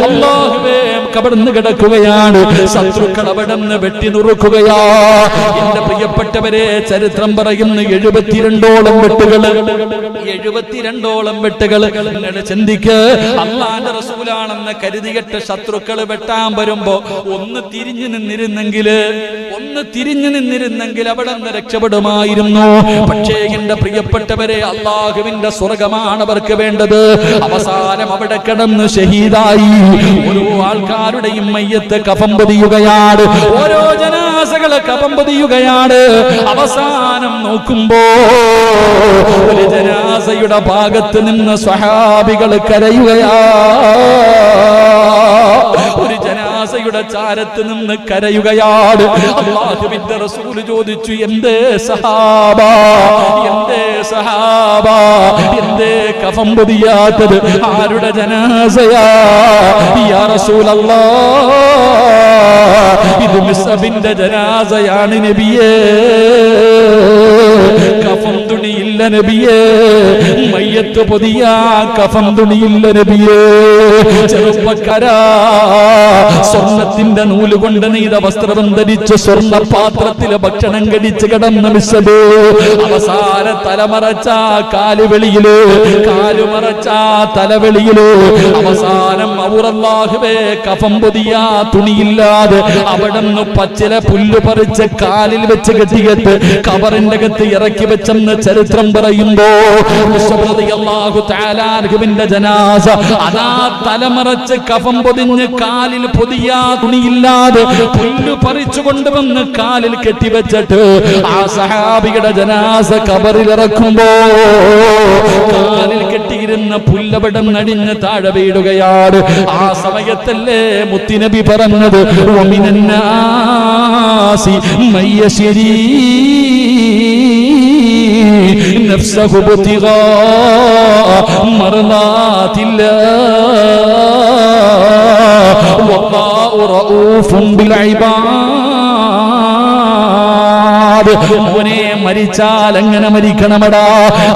അല്ലാഹുവേ കബർന്ന് കിടക്കുകയാണ്. ശത്രുക്കൾ അവിടുന്ന് വെട്ടി നുറുക്കുകയാ. എന്റെ പ്രിയപ്പെട്ടവരെ, ചരിത്രം പറയുന്നു 72ഓളം വെട്ടുകൾ. 72ഓളം വെട്ടുകൾ. നിങ്ങൾ ചിന്തിക്ക്, അല്ലാഹുവിന്റെ റസൂലാണെന്ന് കരുതിയിട്ട് ശത്രുക്കൾ വെട്ടാൻ വരുമ്പോ ഒന്ന് തിരിഞ്ഞു നിന്നിരുന്നെങ്കിൽ അവിടെ നിന്ന് രക്ഷപ്പെടുമായിരുന്നു. പക്ഷേ എന്റെ പ്രിയപ്പെട്ടവരെ, അല്ലാഹുവിന്റെ സ്വർഗമാണ് അവർക്ക് വേണ്ടത്. അവസാനം അവിടെ കിടന്ന് ഷഹീദായി. ഓരോ ആൾക്കാരുടെയും മയ്യത്ത് കഫം പൊതിയുകയാണ്. ഓരോ ജനാസകളെ കഫം പൊതിയുകയാണ്. അവസാനം നോക്കുമ്പോ ഒരു ജനാസയുടെ ഭാഗത്ത് നിന്ന് സ്വഹാബികൾ കരയുകയാ. ഒരു ജനാസയുടെ ചാരത്ത് നിന്ന് കരയുകയാണ്. അല്ലാഹുവിന്റെ റസൂൽ ചോദിച്ചു, എന്തേ സഹാബാ, എന്തേ കഫം പൊതിയാത്തത്? ആരുടെ ജനാസയാ? യാ റസൂലല്ലാഹ്, ഇത് മിസ്അബിന്റെ ജനാസയാണ് നബിയേ. കഫം തുണിയില്ല നബിയേ. മയ്യത്ത് പൊതിയാ കഫം തുണിയില്ല നബിയേ. ചെറുപ്പക്കാരാ, സ്വർണത്തിന്റെ നൂല് കൊണ്ട് നെയ്ത വസ്ത്രം ധരിച്ച് സ്വർണ്ണ പാത്രത്തില് ഭക്ഷണം കഴിച്ച് കിടന്ന മിസ്അബ് അവസാന തലമറച്ച കാലുവെളിയില്, കാലുമറച്ച തലവെളിയില് അവസാനം അല്ലാഹുവേ കഫം പൊതിയാ തുണിയില്ലാതെ അവിടുന്ന് പച്ചില പുല്ല് പറിച്ച് കാലിൽ വെച്ച് കെട്ടിയിട്ട് കബറിന്റെ അകത്ത് ഇറക്കി വെച്ചെന്ന് ചരിത്രം പറയുമ്പോ റളിയല്ലാഹു തആല അൻഹുവിന്റെ ജനാസ അതാ തലമറച്ച് കഫം പൊതിഞ്ഞ് കാലിൽ പൊതിയാ തുണിയില്ലാതെ പുല്ല് പറിച്ചു കൊണ്ടുവന്ന് കാലിൽ കെട്ടിവെച്ചിട്ട് ആ സഹാബിയുടെ ജനാസ കബറിൽ ഇറക്കുമ്പോ കാലിൽ കെട്ടിയിരുന്ന പുല്ലവിടം നടിഞ്ഞ് താഴെ വീടുകയാണ്. ആ സമയത്തല്ലേ മുത്തുനബി പറഞ്ഞത്, വമിനന്നാസി മയ്യശ്രീ നഫ്സഹു ബിതിഗാ മർളാതില്ലാഹ് വല്ലാഹു റഊഫുൻ ബിൽ ഇബാദ്. മോനെ, മരിച്ചാൽ എങ്ങനെ മരിക്കണമടാ?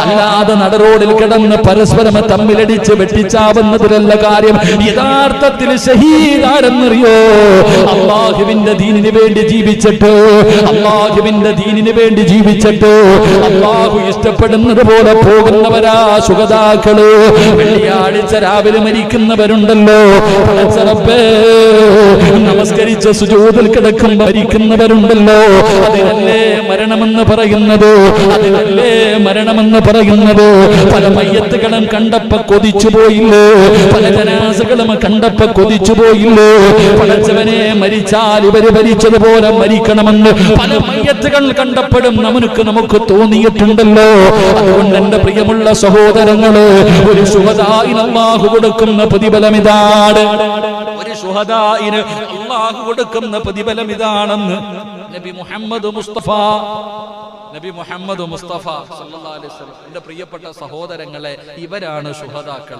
അല്ലാതെ നടറോഡിൽ കിടന്ന് പരസ്പരം തമ്മിലടിച്ച് വെട്ടിച്ചാവുന്നതിലല്ല കാര്യം. യഥാർത്ഥത്തിൽ ഷഹീദാരെന്നറിയോ? അല്ലാഹുവിന്റെ ദീനിന് വേണ്ടി ജീവിച്ചിട്ട്, അല്ലാഹുവിന്റെ ദീനിന് വേണ്ടി ജീവിച്ചിട്ട് അല്ലാഹു ഇഷ്ടപ്പെടുന്നത് പോലെ പോകുന്നവരാ ശുഹദാക്കള്. വെള്ളിയാഴ്ച രാവിലെ മരിക്കുന്നവരുണ്ടല്ലോ, റബ്ബേ നമസ്കരിച്ച സുജൂദിൽ കിടക്കും മരിക്കുന്നവരുണ്ടല്ലോ. അതിനല്ലേ മരണമെന്ന് പറയുന്നത്, അതിനല്ലേ മരണമെന്ന് പറയുന്നത്. പല മയ്യത്തുകളും കണ്ടപ്പോ കൊതിച്ചു പോയില്ലേ? പല ജനാസകളും കണ്ടപ്പോ കൊതിച്ചു പോയില്ലേ? പടച്ചവനെ, മരിച്ചാൽ ഇവര് മരിച്ചതുപോലെ മരിക്കണമെന്ന് പല മയ്യത്തുകൾ കണ്ടപ്പോഴും നമുക്ക് തോന്നിയിട്ടുണ്ടല്ലോ. അതുകൊണ്ട് എന്റെ പ്രിയമുള്ള സഹോദരങ്ങള്, ഒരു ശുഹദാഇന് അല്ലാഹു കൊടുക്കുന്ന പ്രതിഫലം ഇതാണ്. ഒരു ശുഹദാഇന് അല്ലാഹു കൊടുക്കുന്ന പ്രതിഫലം ഇതാണെന്ന് നബി മുഹമ്മദ് മുസ്തഫ സല്ലല്ലാഹു അലൈഹി വസല്ലം. എന്റെ പ്രിയപ്പെട്ട സഹോദരങ്ങളെ, ഇവരാണ് ശുഹദാക്കൾ.